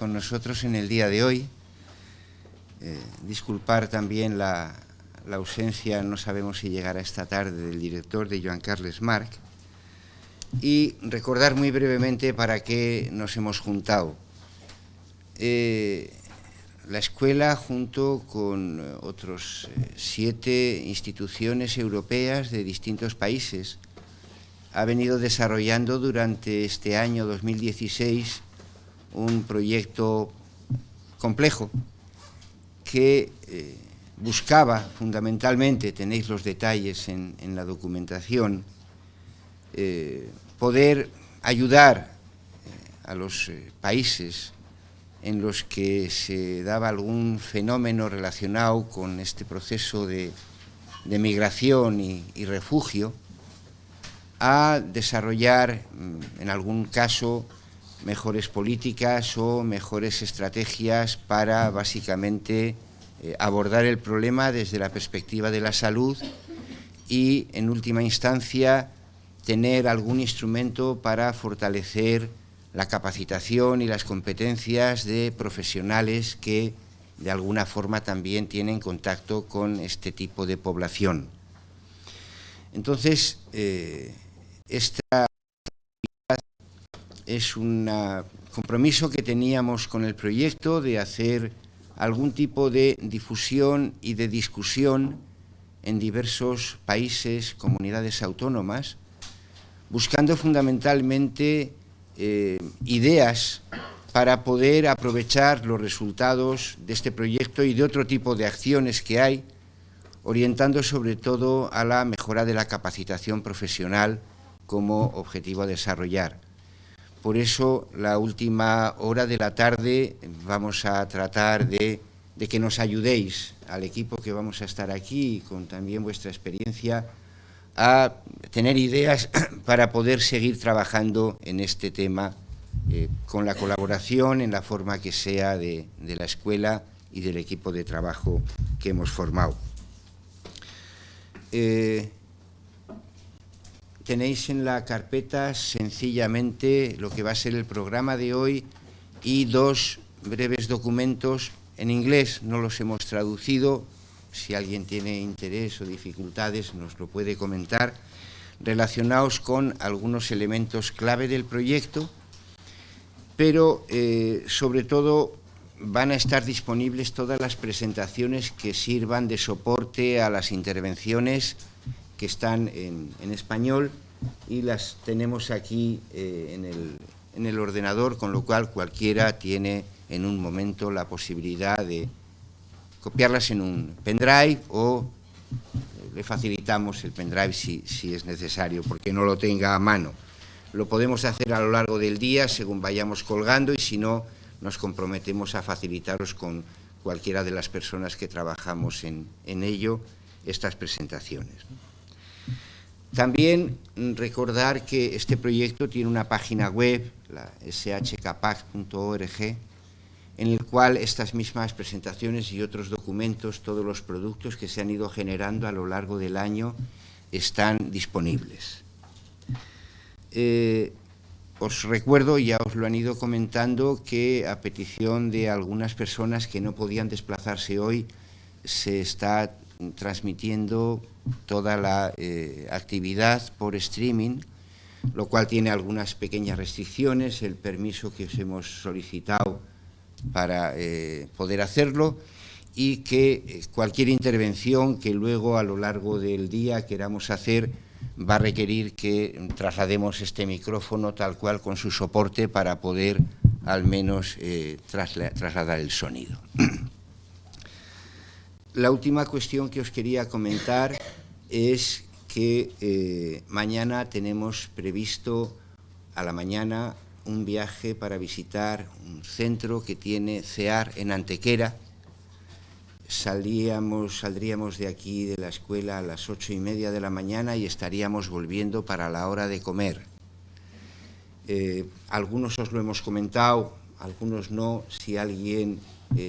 con nosotros en el día de hoy. Disculpar también la ausencia, no sabemos si llegará esta tarde, del director, de Joan Carles March, y recordar muy brevemente para qué nos hemos juntado. La escuela, junto con otros 7 instituciones europeas de distintos países, ha venido desarrollando durante este año 2016 un proyecto complejo que buscaba fundamentalmente, tenéis los detalles en la documentación, poder ayudar a los países en los que se daba algún fenómeno relacionado con este proceso de migración y refugio, a desarrollar, en algún caso, mejores políticas o mejores estrategias para, básicamente, abordar el problema desde la perspectiva de la salud y, en última instancia, tener algún instrumento para fortalecer la capacitación y las competencias de profesionales que, de alguna forma, también tienen contacto con este tipo de población. Entonces, esta es un compromiso que teníamos con el proyecto de hacer algún tipo de difusión y de discusión en diversos países, comunidades autónomas, buscando fundamentalmente ideas para poder aprovechar los resultados de este proyecto y de otro tipo de acciones que hay, orientando sobre todo a la mejora de la capacitación profesional como objetivo a desarrollar. Por eso, la última hora de la tarde vamos a tratar de que nos ayudéis, al equipo que vamos a estar aquí, con también vuestra experiencia, a tener ideas para poder seguir trabajando en este tema, con la colaboración en la forma que sea de la escuela y del equipo de trabajo que hemos formado. Tenéis en la carpeta sencillamente lo que va a ser el programa de hoy y 2 breves documentos en inglés. No los hemos traducido. Si alguien tiene interés o dificultades nos lo puede comentar, relacionados con algunos elementos clave del proyecto, pero sobre todo van a estar disponibles todas las presentaciones que sirvan de soporte a las intervenciones que están en español, y las tenemos aquí en el ordenador, con lo cual cualquiera tiene en un momento la posibilidad de copiarlas en un pendrive, o le facilitamos el pendrive si es necesario, porque no lo tenga a mano. Lo podemos hacer a lo largo del día según vayamos colgando, y si no, nos comprometemos a facilitaros con cualquiera de las personas que trabajamos en ello estas presentaciones. También recordar que este proyecto tiene una página web, la shcapac.org, en el cual estas mismas presentaciones y otros documentos, todos los productos que se han ido generando a lo largo del año, están disponibles. Os recuerdo, ya os lo han ido comentando, que a petición de algunas personas que no podían desplazarse hoy, se está transmitiendo toda la actividad por streaming, lo cual tiene algunas pequeñas restricciones, el permiso que os hemos solicitado para poder hacerlo, y que cualquier intervención que luego a lo largo del día queramos hacer va a requerir que traslademos este micrófono tal cual con su soporte para poder al menos trasladar el sonido. La última cuestión que os quería comentar es que mañana tenemos previsto a la mañana un viaje para visitar un centro que tiene CEAR en Antequera. Saldríamos de aquí de la escuela a las 8:30 de la mañana y estaríamos volviendo para la hora de comer. Algunos os lo hemos comentado, algunos no. Si alguien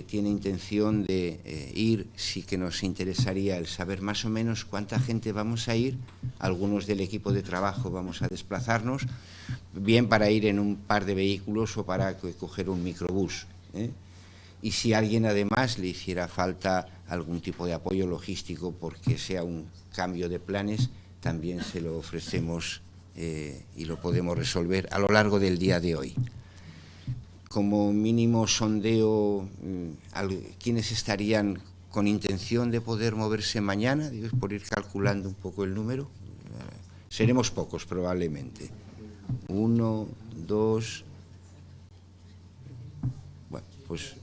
tiene intención de ir, sí que nos interesaría el saber más o menos cuánta gente vamos a ir. Algunos del equipo de trabajo vamos a desplazarnos, bien para ir en un par de vehículos o para coger un microbús. Y si a alguien además le hiciera falta algún tipo de apoyo logístico porque sea un cambio de planes, también se lo ofrecemos y lo podemos resolver a lo largo del día de hoy. Como mínimo sondeo, ¿quiénes estarían con intención de poder moverse mañana? Digo, por ir calculando un poco el número. Seremos pocos probablemente. 1, 2... Bueno, pues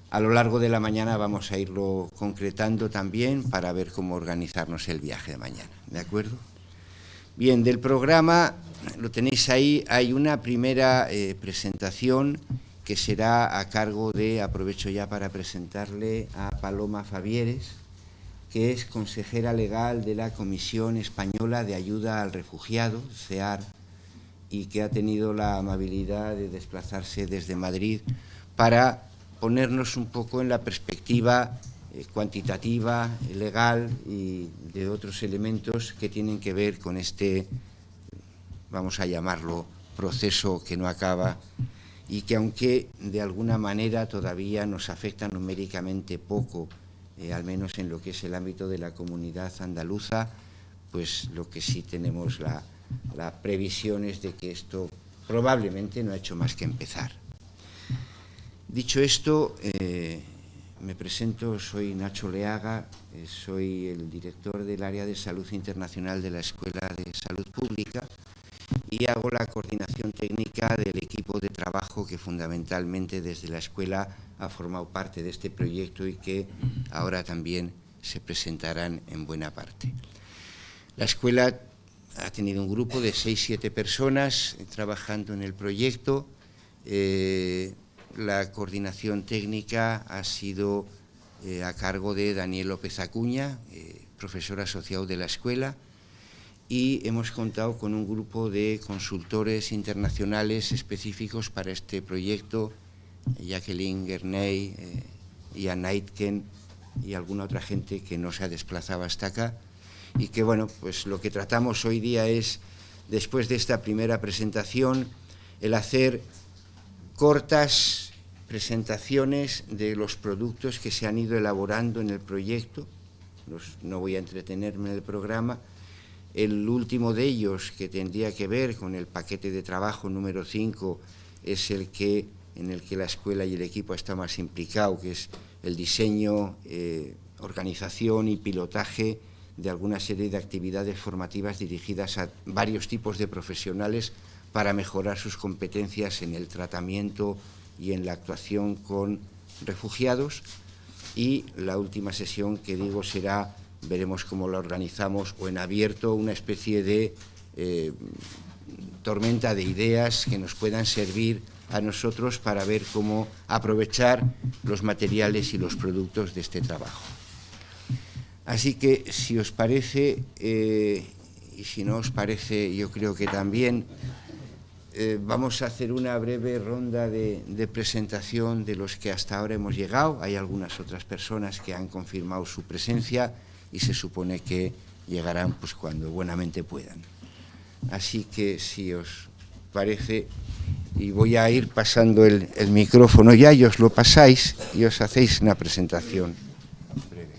a lo largo de la mañana vamos a irlo concretando también para ver cómo organizarnos el viaje de mañana, ¿de acuerdo? Bien, del programa, lo tenéis ahí, hay una primera presentación que será a cargo de, aprovecho ya para presentarle a Paloma Fabieres, que es consejera legal de la Comisión Española de Ayuda al Refugiado, CEAR, y que ha tenido la amabilidad de desplazarse desde Madrid para ponernos un poco en la perspectiva cuantitativa, legal y de otros elementos que tienen que ver con este, vamos a llamarlo, proceso que no acaba y que aunque de alguna manera todavía nos afecta numéricamente poco, al menos en lo que es el ámbito de la comunidad andaluza, pues lo que sí tenemos la previsión es de que esto probablemente no ha hecho más que empezar. Dicho esto, me presento, soy Nacho Leaga, soy el director del área de salud internacional de la Escuela de Salud Pública y hago la coordinación técnica del equipo de trabajo que fundamentalmente desde la escuela ha formado parte de este proyecto y que ahora también se presentarán en buena parte. La escuela ha tenido un grupo de 6-7 personas trabajando en el proyecto. La coordinación técnica ha sido a cargo de Daniel López Acuña, profesor asociado de la escuela, y hemos contado con un grupo de consultores internacionales específicos para este proyecto, Jacqueline Gerney, Ian Aitken y alguna otra gente que no se ha desplazado hasta acá, y que, bueno, pues lo que tratamos hoy día es, después de esta primera presentación, el hacer cortas presentaciones de los productos que se han ido elaborando en el proyecto. No voy a entretenerme en el programa. El último de ellos, que tendría que ver con el paquete de trabajo número 5, es en el que la escuela y el equipo está más implicado, que es el diseño, organización y pilotaje de alguna serie de actividades formativas dirigidas a varios tipos de profesionales para mejorar sus competencias en el tratamiento y en la actuación con refugiados. Y la última sesión, que digo, será, veremos cómo la organizamos, o en abierto, una especie de tormenta de ideas que nos puedan servir a nosotros para ver cómo aprovechar los materiales y los productos de este trabajo. Así que, si os parece, y si no os parece, yo creo que también, vamos a hacer una breve ronda de presentación de los que hasta ahora hemos llegado. Hay algunas otras personas que han confirmado su presencia y se supone que llegarán pues cuando buenamente puedan. Así que, si os parece, y voy a ir pasando el micrófono ya, y os lo pasáis y os hacéis una presentación breve.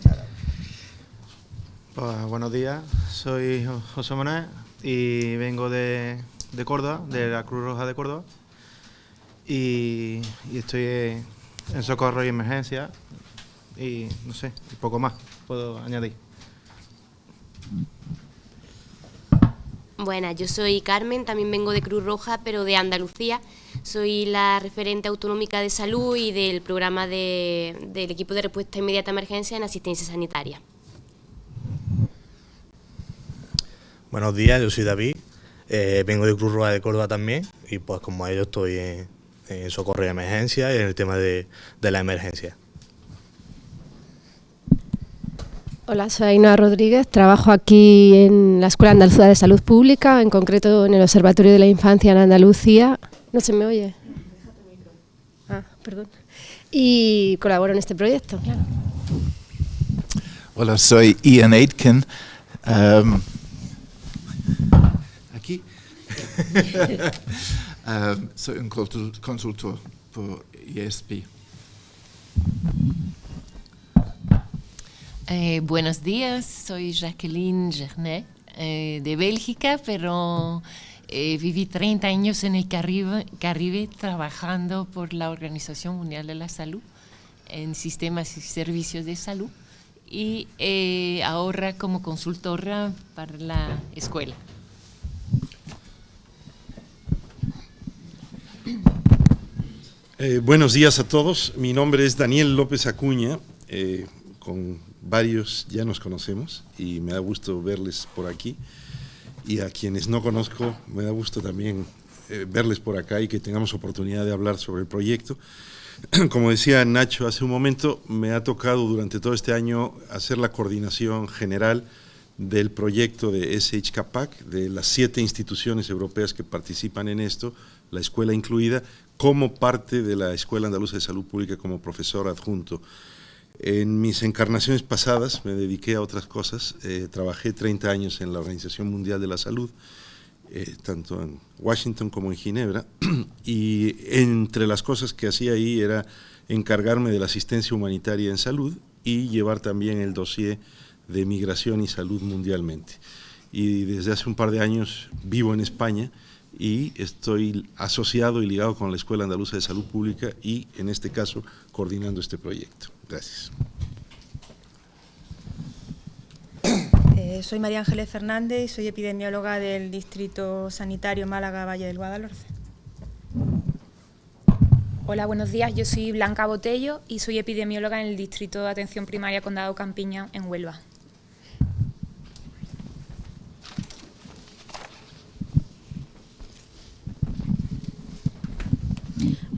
Pues, buenos días, soy José Manuel y vengo de Córdoba, de la Cruz Roja de Córdoba, y estoy en socorro y emergencia, y no sé, un poco más puedo añadir. Buenas, yo soy Carmen, también vengo de Cruz Roja, pero de Andalucía. Soy la referente autonómica de salud y del programa del equipo de respuesta inmediata a emergencia en asistencia sanitaria. Buenos días, yo soy David, vengo de Cruz Roja de Córdoba también, y pues como ellos estoy en socorro y emergencia y en el tema de la emergencia. Hola, soy Ainhoa Rodríguez, trabajo aquí en la Escuela Andaluza de Salud Pública, en concreto en el Observatorio de la Infancia en Andalucía. ¿No se me oye? Ah, perdón. Y colaboro en este proyecto, claro. Hola, soy Ian Aitken. Aquí. soy un consultor por ISP. Buenos días, soy Jacqueline Gernet, de Bélgica, pero viví 30 años en el Caribe trabajando por la Organización Mundial de la Salud en sistemas y servicios de salud y ahora como consultora para la escuela. Buenos días a todos, mi nombre es Daniel López Acuña, con varios ya nos conocemos y me da gusto verles por aquí, y a quienes no conozco me da gusto también verles por acá y que tengamos oportunidad de hablar sobre el proyecto. Como decía Nacho hace un momento, me ha tocado durante todo este año hacer la coordinación general del proyecto de SHKPAC, de las 7 instituciones europeas que participan en esto, la escuela incluida, como parte de la Escuela Andaluza de Salud Pública como profesor adjunto. En mis encarnaciones pasadas me dediqué a otras cosas, trabajé 30 años en la Organización Mundial de la Salud, tanto en Washington como en Ginebra, y entre las cosas que hacía ahí era encargarme de la asistencia humanitaria en salud y llevar también el dossier de migración y salud mundialmente. Y desde hace un par de años vivo en España y estoy asociado y ligado con la Escuela Andaluza de Salud Pública y, en este caso, coordinando este proyecto. Gracias. Soy María Ángeles Fernández y soy epidemióloga del Distrito Sanitario Málaga-Valle del Guadalhorce. Hola, buenos días. Yo soy Blanca Botello y soy epidemióloga en el Distrito de Atención Primaria Condado Campiña, en Huelva.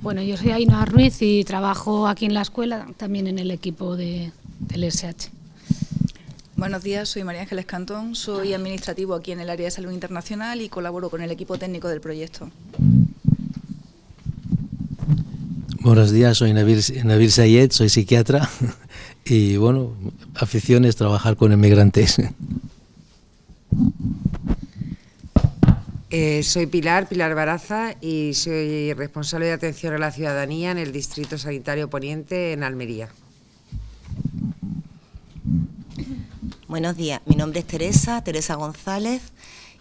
Bueno, yo soy Ainhoa Ruiz y trabajo aquí en la escuela, también en el equipo del SH. Buenos días, soy María Ángeles Cantón, soy administrativo aquí en el área de salud internacional y colaboro con el equipo técnico del proyecto. Buenos días, soy Nabil Sayed, soy psiquiatra y, bueno, afición es trabajar con inmigrantes. Soy Pilar Baraza y soy responsable de atención a la ciudadanía en el Distrito Sanitario Poniente en Almería. Buenos días, mi nombre es Teresa González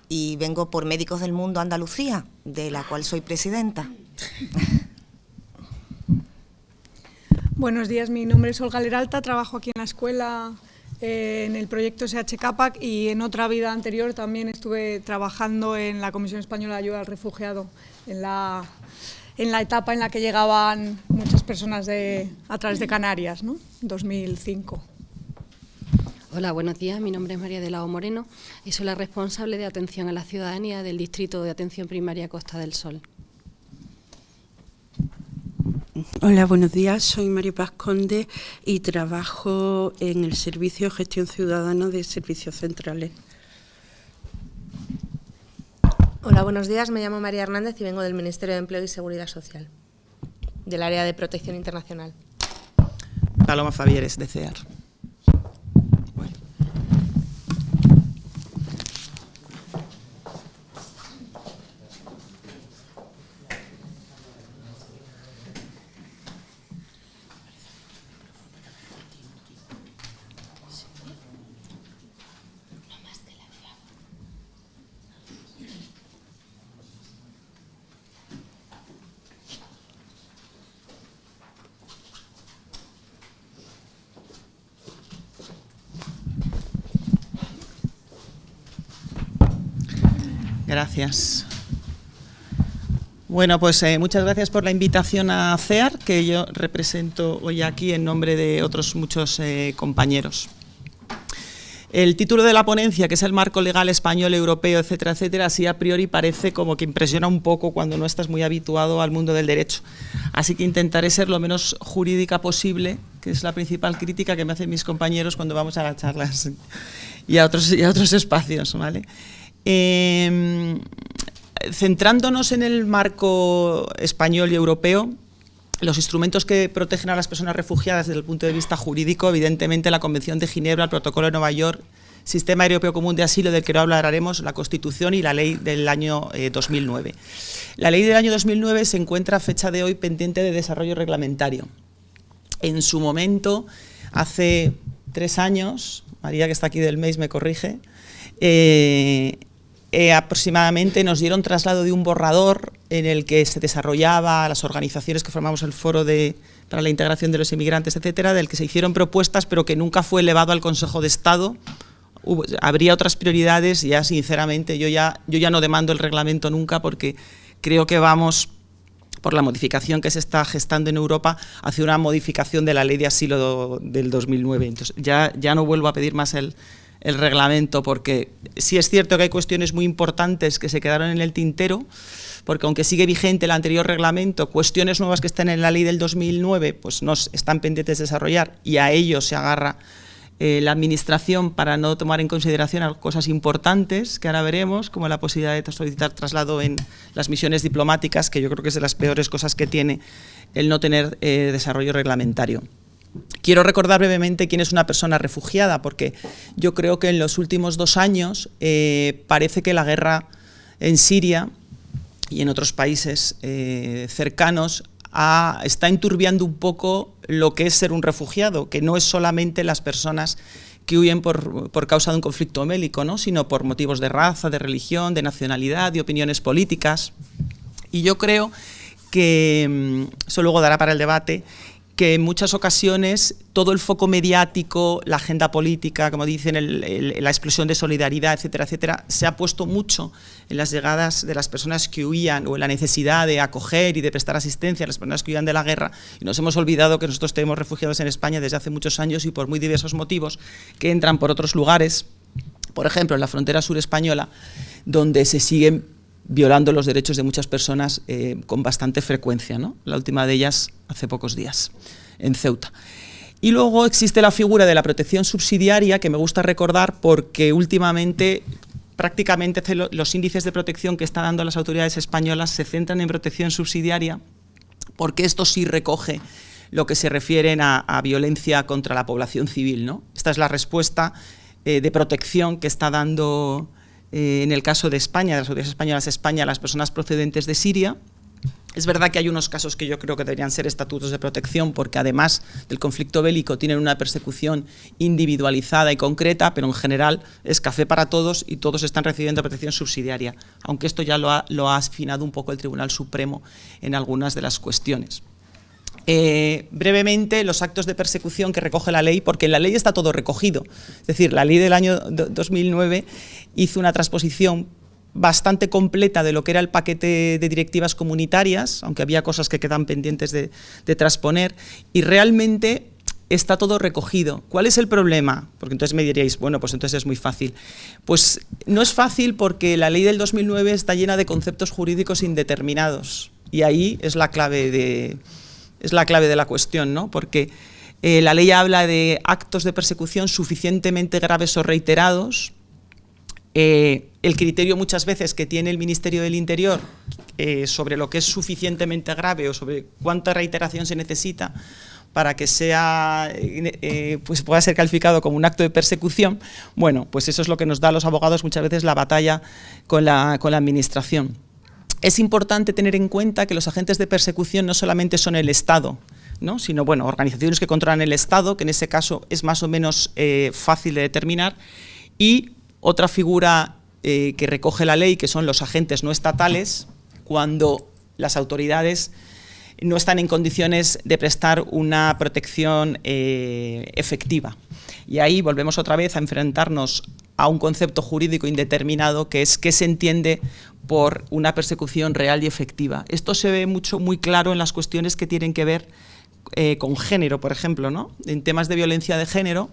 y vengo por Médicos del Mundo Andalucía, de la cual soy presidenta. Buenos días, mi nombre es Olga Leralta, trabajo aquí en la escuela en el proyecto SHKPAC y en otra vida anterior también estuve trabajando en la Comisión Española de Ayuda al Refugiado, en la etapa en la que llegaban muchas personas a través de Canarias, ¿no? 2005. Hola, buenos días. Mi nombre es María de Lao Moreno y soy la responsable de atención a la ciudadanía del Distrito de Atención Primaria Costa del Sol. Hola, buenos días. Soy María Paz Conde y trabajo en el Servicio de Gestión Ciudadana de Servicios Centrales. Hola, buenos días. Me llamo María Hernández y vengo del Ministerio de Empleo y Seguridad Social, del área de protección internacional. Paloma Favieres, de CEAR. Gracias. Bueno, pues muchas gracias por la invitación a CEAR, que yo represento hoy aquí en nombre de otros muchos compañeros. El título de la ponencia, que es el marco legal español, europeo, etcétera, etcétera, así a priori parece como que impresiona un poco cuando no estás muy habituado al mundo del derecho. Así que intentaré ser lo menos jurídica posible, que es la principal crítica que me hacen mis compañeros cuando vamos a las charlas y a otros espacios, ¿vale? Centrándonos en el marco español y europeo, los instrumentos que protegen a las personas refugiadas desde el punto de vista jurídico, evidentemente la Convención de Ginebra, el Protocolo de Nueva York, Sistema Europeo Común de Asilo, del que no hablaremos, la Constitución y la ley del año 2009. La ley del año 2009 se encuentra a fecha de hoy pendiente de desarrollo reglamentario. En su momento, hace 3 años, María, que está aquí del MEIS, me corrige, aproximadamente nos dieron traslado de un borrador en el que se desarrollaba las organizaciones que formamos el Foro para la Integración de los Inmigrantes, etcétera, del que se hicieron propuestas, pero que nunca fue elevado al Consejo de Estado. Habría otras prioridades y ya, sinceramente, yo ya no demando el reglamento nunca, porque creo que vamos, por la modificación que se está gestando en Europa, hacia una modificación de la Ley de Asilo del 2009. Entonces, ya no vuelvo a pedir más el reglamento, porque sí es cierto que hay cuestiones muy importantes que se quedaron en el tintero, porque aunque sigue vigente el anterior reglamento, cuestiones nuevas que están en la ley del 2009 pues nos están pendientes de desarrollar, y a ello se agarra la Administración para no tomar en consideración cosas importantes que ahora veremos, como la posibilidad de solicitar traslado en las misiones diplomáticas, que yo creo que es de las peores cosas que tiene el no tener desarrollo reglamentario. Quiero recordar brevemente quién es una persona refugiada, porque yo creo que en los últimos 2 años parece que la guerra en Siria y en otros países cercanos está enturbiando un poco lo que es ser un refugiado, que no es solamente las personas que huyen por causa de un conflicto bélico, ¿no?, sino por motivos de raza, de religión, de nacionalidad, de opiniones políticas. Y yo creo que, eso luego dará para el debate, que en muchas ocasiones todo el foco mediático, la agenda política, como dicen, la explosión de solidaridad, etcétera, etcétera, se ha puesto mucho en las llegadas de las personas que huían, o en la necesidad de acoger y de prestar asistencia a las personas que huían de la guerra, y nos hemos olvidado que nosotros tenemos refugiados en España desde hace muchos años, y por muy diversos motivos, que entran por otros lugares, por ejemplo, en la frontera sur española, donde se siguen violando los derechos de muchas personas con bastante frecuencia, ¿no? La última de ellas hace pocos días, en Ceuta. Y luego existe la figura de la protección subsidiaria, que me gusta recordar porque últimamente prácticamente los índices de protección que están dando las autoridades españolas se centran en protección subsidiaria, porque esto sí recoge lo que se refieren a violencia contra la población civil, ¿no? Esta es la respuesta de protección que está dando en el caso de España, de las autoridades españolas, España, a las personas procedentes de Siria. Es verdad que hay unos casos que yo creo que deberían ser estatutos de protección, porque además del conflicto bélico tienen una persecución individualizada y concreta, pero en general es café para todos y todos están recibiendo protección subsidiaria, aunque esto ya lo ha afinado un poco el Tribunal Supremo en algunas de las cuestiones. Brevemente, los actos de persecución que recoge la ley, porque en la ley está todo recogido. Es decir, la ley del año 2009 hizo una transposición bastante completa de lo que era el paquete de directivas comunitarias, aunque había cosas que quedan pendientes de transponer, y realmente está todo recogido. ¿Cuál es el problema? Porque entonces me diríais, bueno, pues entonces es muy fácil. Pues no es fácil, porque la ley del 2009 está llena de conceptos jurídicos indeterminados, y ahí es la clave de la cuestión, ¿no? Porque la ley habla de actos de persecución suficientemente graves o reiterados. El criterio muchas veces que tiene el Ministerio del Interior sobre lo que es suficientemente grave o sobre cuánta reiteración se necesita para que sea, pues pueda ser calificado como un acto de persecución, bueno, pues eso es lo que nos da a los abogados muchas veces la batalla con la Administración. Es importante tener en cuenta que los agentes de persecución no solamente son el Estado, ¿no?, sino, bueno, organizaciones que controlan el Estado, que en ese caso es más o menos fácil de determinar, y otra figura que recoge la ley, que son los agentes no estatales, cuando las autoridades no están en condiciones de prestar una protección efectiva. Y ahí volvemos otra vez a enfrentarnos a un concepto jurídico indeterminado, que es qué se entiende por una persecución real y efectiva. Esto se ve muy claro en las cuestiones que tienen que ver con género, por ejemplo, ¿no? En temas de violencia de género,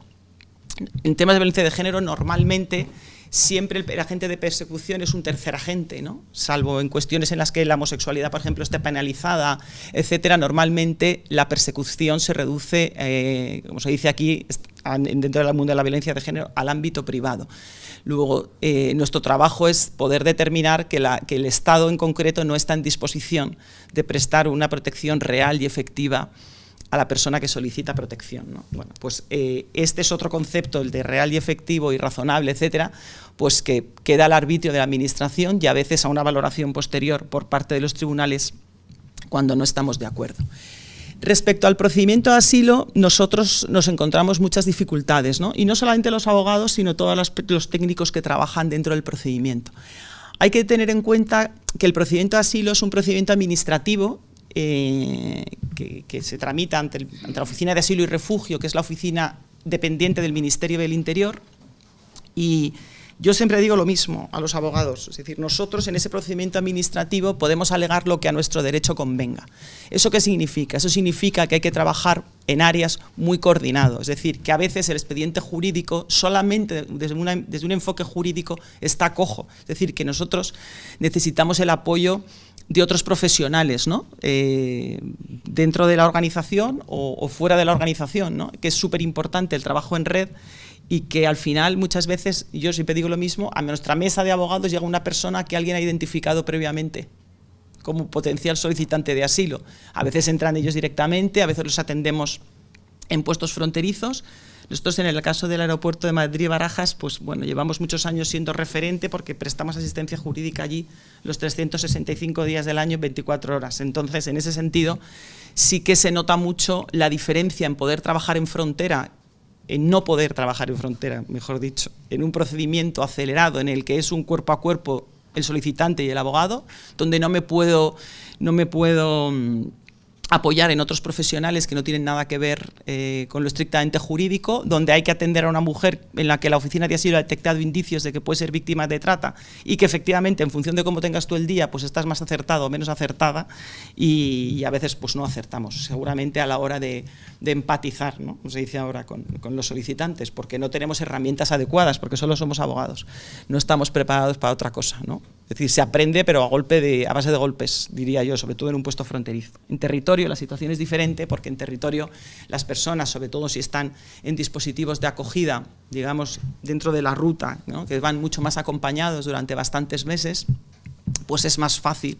normalmente siempre el agente de persecución es un tercer agente, ¿no? Salvo en cuestiones en las que la homosexualidad, por ejemplo, esté penalizada, etcétera. Normalmente la persecución se reduce, como se dice aquí, dentro del mundo de la violencia de género, al ámbito privado. Luego, nuestro trabajo es poder determinar que el Estado en concreto no está en disposición de prestar una protección real y efectiva a la persona que solicita protección, ¿no? Bueno, pues este es otro concepto, el de real y efectivo y razonable, etcétera, pues que queda al arbitrio de la Administración y a veces a una valoración posterior por parte de los tribunales cuando no estamos de acuerdo. Respecto al procedimiento de asilo, nosotros nos encontramos muchas dificultades, ¿no? Y no solamente los abogados, sino todos los técnicos que trabajan dentro del procedimiento. Hay que tener en cuenta que el procedimiento de asilo es un procedimiento administrativo que se tramita ante la Oficina de Asilo y Refugio, que es la oficina dependiente del Ministerio del Interior, y yo siempre digo lo mismo a los abogados, es decir, nosotros en ese procedimiento administrativo podemos alegar lo que a nuestro derecho convenga. ¿Eso qué significa? Eso significa que hay que trabajar en áreas muy coordinadas, es decir, que a veces el expediente jurídico solamente desde un enfoque jurídico está cojo, es decir, que nosotros necesitamos el apoyo de otros profesionales, ¿no? Dentro de la organización o fuera de la organización, ¿no? Que es súper importante el trabajo en red y que al final muchas veces, yo siempre digo lo mismo, a nuestra mesa de abogados llega una persona que alguien ha identificado previamente como potencial solicitante de asilo. A veces entran ellos directamente, a veces los atendemos en puestos fronterizos. Nosotros en el caso del aeropuerto de Madrid-Barajas, pues bueno, llevamos muchos años siendo referente porque prestamos asistencia jurídica allí los 365 días del año en 24 horas. Entonces, en ese sentido, sí que se nota mucho la diferencia en poder trabajar en frontera, en no poder trabajar en frontera, mejor dicho, en un procedimiento acelerado en el que es un cuerpo a cuerpo el solicitante y el abogado, donde no me puedo apoyar en otros profesionales que no tienen nada que ver con lo estrictamente jurídico, donde hay que atender a una mujer en la que la Oficina de Asilo ha detectado indicios de que puede ser víctima de trata y que efectivamente en función de cómo tengas tú el día pues estás más acertado o menos acertada y a veces pues no acertamos seguramente a la hora de empatizar, ¿no? Como se dice ahora con los solicitantes, porque no tenemos herramientas adecuadas, porque solo somos abogados, no estamos preparados para otra cosa, ¿no? Es decir, se aprende pero a base de golpes, diría yo, sobre todo en un puesto fronterizo. En territorio la situación es diferente porque en territorio las personas, sobre todo si están en dispositivos de acogida, digamos, dentro de la ruta, ¿no? Que van mucho más acompañados durante bastantes meses, pues es más fácil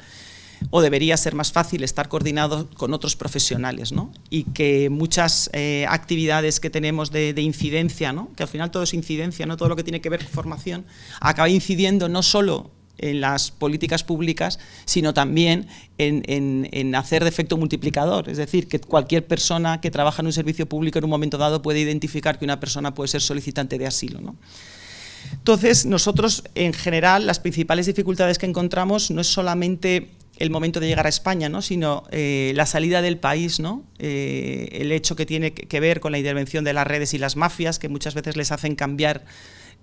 o debería ser más fácil estar coordinado con otros profesionales, ¿no? Y que muchas actividades que tenemos de incidencia, ¿no? Que al final todo es incidencia, no todo lo que tiene que ver con formación, acaba incidiendo no solo en las políticas públicas, sino también en hacer de efecto multiplicador. Es decir, que cualquier persona que trabaja en un servicio público en un momento dado puede identificar que una persona puede ser solicitante de asilo, ¿no? Entonces, nosotros, en general, las principales dificultades que encontramos no es solamente el momento de llegar a España, ¿no? Sino la salida del país, ¿no? El hecho que tiene que ver con la intervención de las redes y las mafias, que muchas veces les hacen cambiar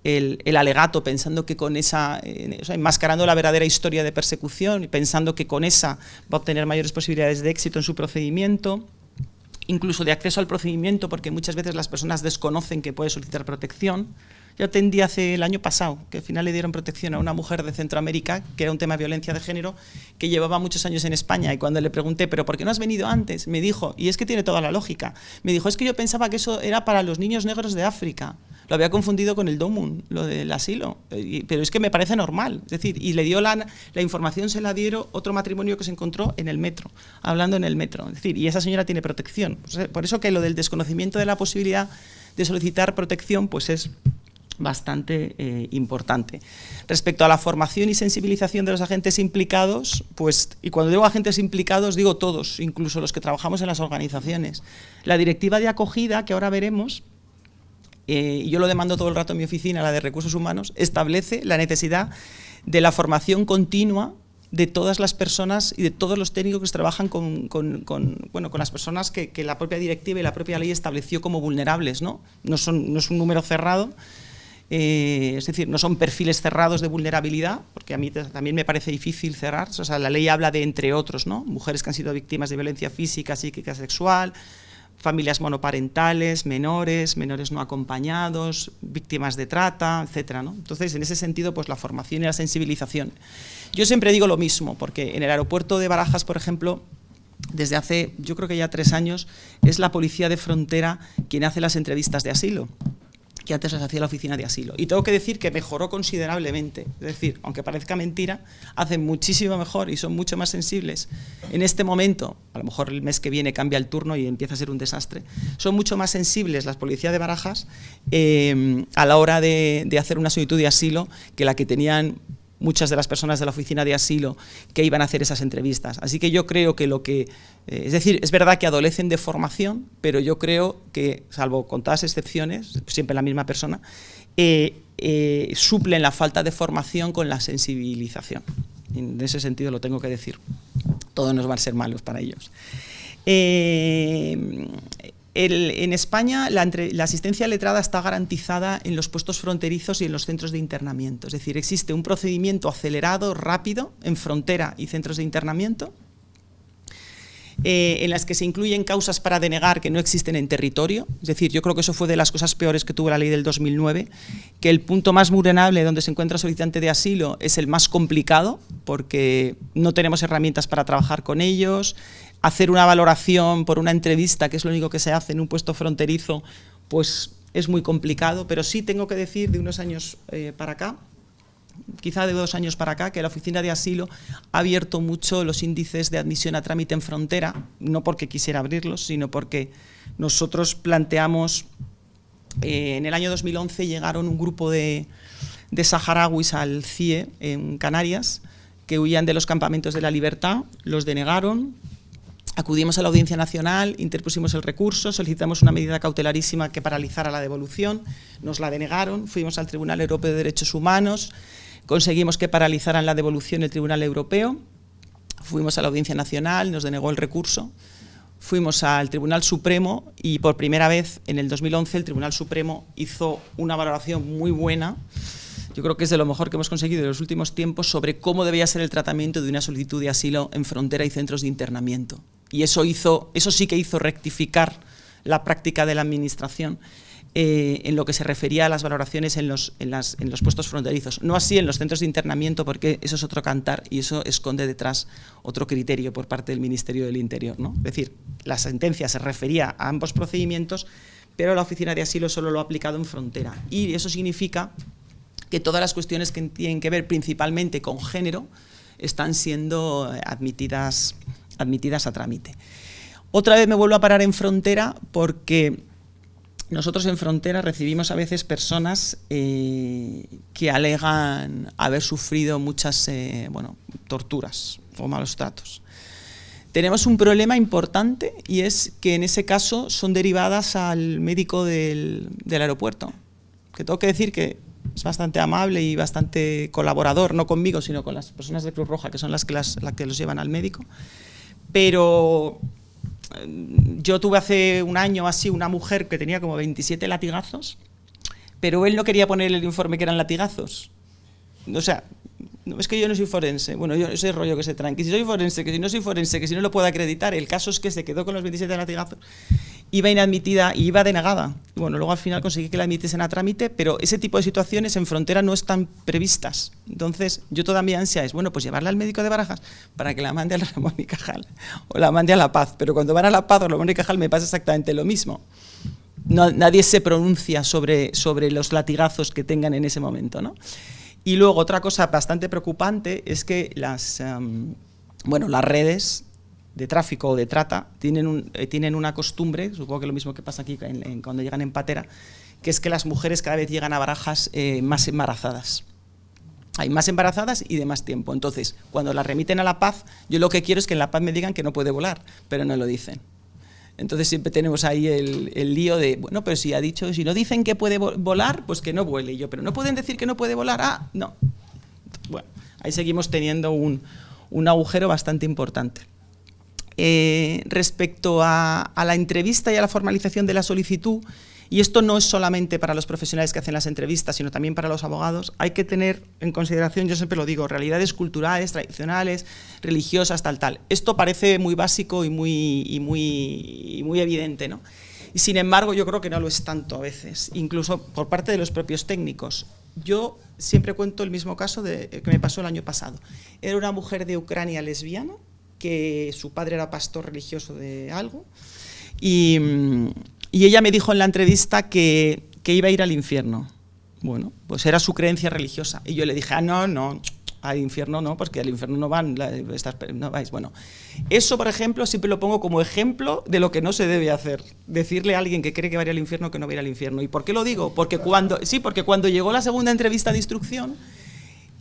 el alegato pensando que con esa, enmascarando la verdadera historia de persecución y pensando que con esa va a obtener mayores posibilidades de éxito en su procedimiento, incluso de acceso al procedimiento, porque muchas veces las personas desconocen que puede solicitar protección. Yo atendí el año pasado, que al final le dieron protección a una mujer de Centroamérica, que era un tema de violencia de género, que llevaba muchos años en España, y cuando le pregunté, ¿pero por qué no has venido antes? Me dijo, y es que tiene toda la lógica, me dijo, es que yo pensaba que eso era para los niños negros de África. Lo había confundido con el DOMUN, lo del asilo, pero es que me parece normal. Es decir, y le dio la información, se la dieron otro matrimonio que se encontró en el metro, hablando en el metro. Es decir, y esa señora tiene protección. Por eso que lo del desconocimiento de la posibilidad de solicitar protección, pues es bastante importante. Respecto a la formación y sensibilización de los agentes implicados, pues, y cuando digo agentes implicados, digo todos, incluso los que trabajamos en las organizaciones. La directiva de acogida, que ahora veremos, y yo lo demando todo el rato en mi oficina, la de recursos humanos, establece la necesidad de la formación continua de todas las personas y de todos los técnicos que trabajan con las personas que la propia directiva y la propia ley estableció como vulnerables, ¿no? No es un número cerrado, es decir, no son perfiles cerrados de vulnerabilidad, porque a mí también me parece difícil cerrar. O sea, la ley habla de, entre otros, ¿no? Mujeres que han sido víctimas de violencia física, psíquica, sexual, familias monoparentales, menores no acompañados, víctimas de trata, etcétera, ¿no? Entonces, en ese sentido, pues la formación y la sensibilización. Yo siempre digo lo mismo, porque en el aeropuerto de Barajas, por ejemplo, desde hace, yo creo que ya 3 años, es la policía de frontera quien hace las entrevistas de asilo. que antes las hacía la oficina de asilo. Y tengo que decir que mejoró considerablemente. Es decir, aunque parezca mentira, hacen muchísimo mejor y son mucho más sensibles. En este momento, a lo mejor el mes que viene cambia el turno y empieza a ser un desastre, son mucho más sensibles las policías de Barajas a la hora de hacer una solicitud de asilo que la que tenían muchas de las personas de la oficina de asilo que iban a hacer esas entrevistas. Así que yo creo que es decir, es verdad que adolecen de formación, pero yo creo que, salvo con todas excepciones, siempre la misma persona, suplen la falta de formación con la sensibilización. En ese sentido lo tengo que decir. Todos nos van a ser malos para ellos. En España la asistencia letrada está garantizada en los puestos fronterizos y en los centros de internamiento. Es decir, existe un procedimiento acelerado, rápido, en frontera y centros de internamiento, en las que se incluyen causas para denegar que no existen en territorio. Es decir, yo creo que eso fue de las cosas peores que tuvo la ley del 2009, que el punto más vulnerable donde se encuentra solicitante de asilo es el más complicado, porque no tenemos herramientas para trabajar con ellos. Hacer una valoración por una entrevista, que es lo único que se hace en un puesto fronterizo, pues es muy complicado, pero sí tengo que decir de unos años para acá, quizá de 2 años para acá, que la Oficina de Asilo ha abierto mucho los índices de admisión a trámite en frontera, no porque quisiera abrirlos, sino porque nosotros planteamos, en el año 2011 llegaron un grupo de saharauis al CIE en Canarias, que huían de los campamentos de la libertad, los denegaron. Acudimos a la Audiencia Nacional, interpusimos el recurso, solicitamos una medida cautelarísima que paralizara la devolución, nos la denegaron, fuimos al Tribunal Europeo de Derechos Humanos, conseguimos que paralizaran la devolución el Tribunal Europeo, fuimos a la Audiencia Nacional, nos denegó el recurso, fuimos al Tribunal Supremo y por primera vez en el 2011 el Tribunal Supremo hizo una valoración muy buena. Yo creo que es de lo mejor que hemos conseguido en los últimos tiempos sobre cómo debía ser el tratamiento de una solicitud de asilo en frontera y centros de internamiento. Y eso sí que hizo rectificar la práctica de la Administración en lo que se refería a las valoraciones en los puestos fronterizos. No así en los centros de internamiento, porque eso es otro cantar y eso esconde detrás otro criterio por parte del Ministerio del Interior, ¿no? Es decir, la sentencia se refería a ambos procedimientos, pero la Oficina de Asilo solo lo ha aplicado en frontera. Y eso significa que todas las cuestiones que tienen que ver principalmente con género están siendo admitidas a trámite. Otra vez me vuelvo a parar en frontera porque nosotros en frontera recibimos a veces personas que alegan haber sufrido muchas torturas o malos tratos. Tenemos un problema importante y es que en ese caso son derivadas al médico del aeropuerto, que tengo que decir que es bastante amable y bastante colaborador, no conmigo, sino con las personas de Cruz Roja, que son las que los llevan al médico. Pero yo tuve hace un año así una mujer que tenía como 27 latigazos, pero él no quería poner el informe que eran latigazos. O sea, no, es que yo no soy forense. Bueno, yo ese rollo que se traen, que si soy forense, que si no soy forense, que si no lo puedo acreditar. El caso es que se quedó con los 27 latigazos, iba inadmitida y iba denegada. Y bueno, luego al final conseguí que la admitiesen a trámite, pero ese tipo de situaciones en frontera no están previstas. Entonces, yo toda mi ansia es, bueno, pues llevarla al médico de Barajas para que la mande al Ramón y Cajal o la mande a La Paz. Pero cuando van a La Paz o Ramón y Cajal me pasa exactamente lo mismo. Nadie se pronuncia sobre los latigazos que tengan en ese momento, ¿no? Y luego otra cosa bastante preocupante es que las redes de tráfico o de trata tienen una costumbre, supongo que lo mismo que pasa aquí cuando llegan en patera, que es que las mujeres cada vez llegan a Barajas más embarazadas. Hay más embarazadas y de más tiempo. Entonces, cuando las remiten a La Paz, yo lo que quiero es que en La Paz me digan que no puede volar, pero no lo dicen. Entonces siempre tenemos ahí el lío de, bueno, pero si no dicen que puede volar, pues que no vuele. Y yo, pero no pueden decir que no puede volar. Ah, no. Bueno, ahí seguimos teniendo un agujero bastante importante. Respecto a la entrevista y a la formalización de la solicitud, y esto no es solamente para los profesionales que hacen las entrevistas, sino también para los abogados, hay que tener en consideración, yo siempre lo digo, realidades culturales, tradicionales, religiosas, tal. Esto parece muy básico y muy evidente, ¿no? Y sin embargo, yo creo que no lo es tanto a veces, incluso por parte de los propios técnicos. Yo siempre cuento el mismo caso que me pasó el año pasado. Era una mujer de Ucrania lesbiana, que su padre era pastor religioso de algo, y ella me dijo en la entrevista que que iba a ir al infierno. Bueno, pues era su creencia religiosa. Y yo le dije, no, al infierno no, porque al infierno no van, no vais. Bueno, eso, por ejemplo, siempre lo pongo como ejemplo de lo que no se debe hacer. Decirle a alguien que cree que va a ir al infierno que no va a ir al infierno. ¿Y por qué lo digo? Porque cuando llegó la segunda entrevista de instrucción,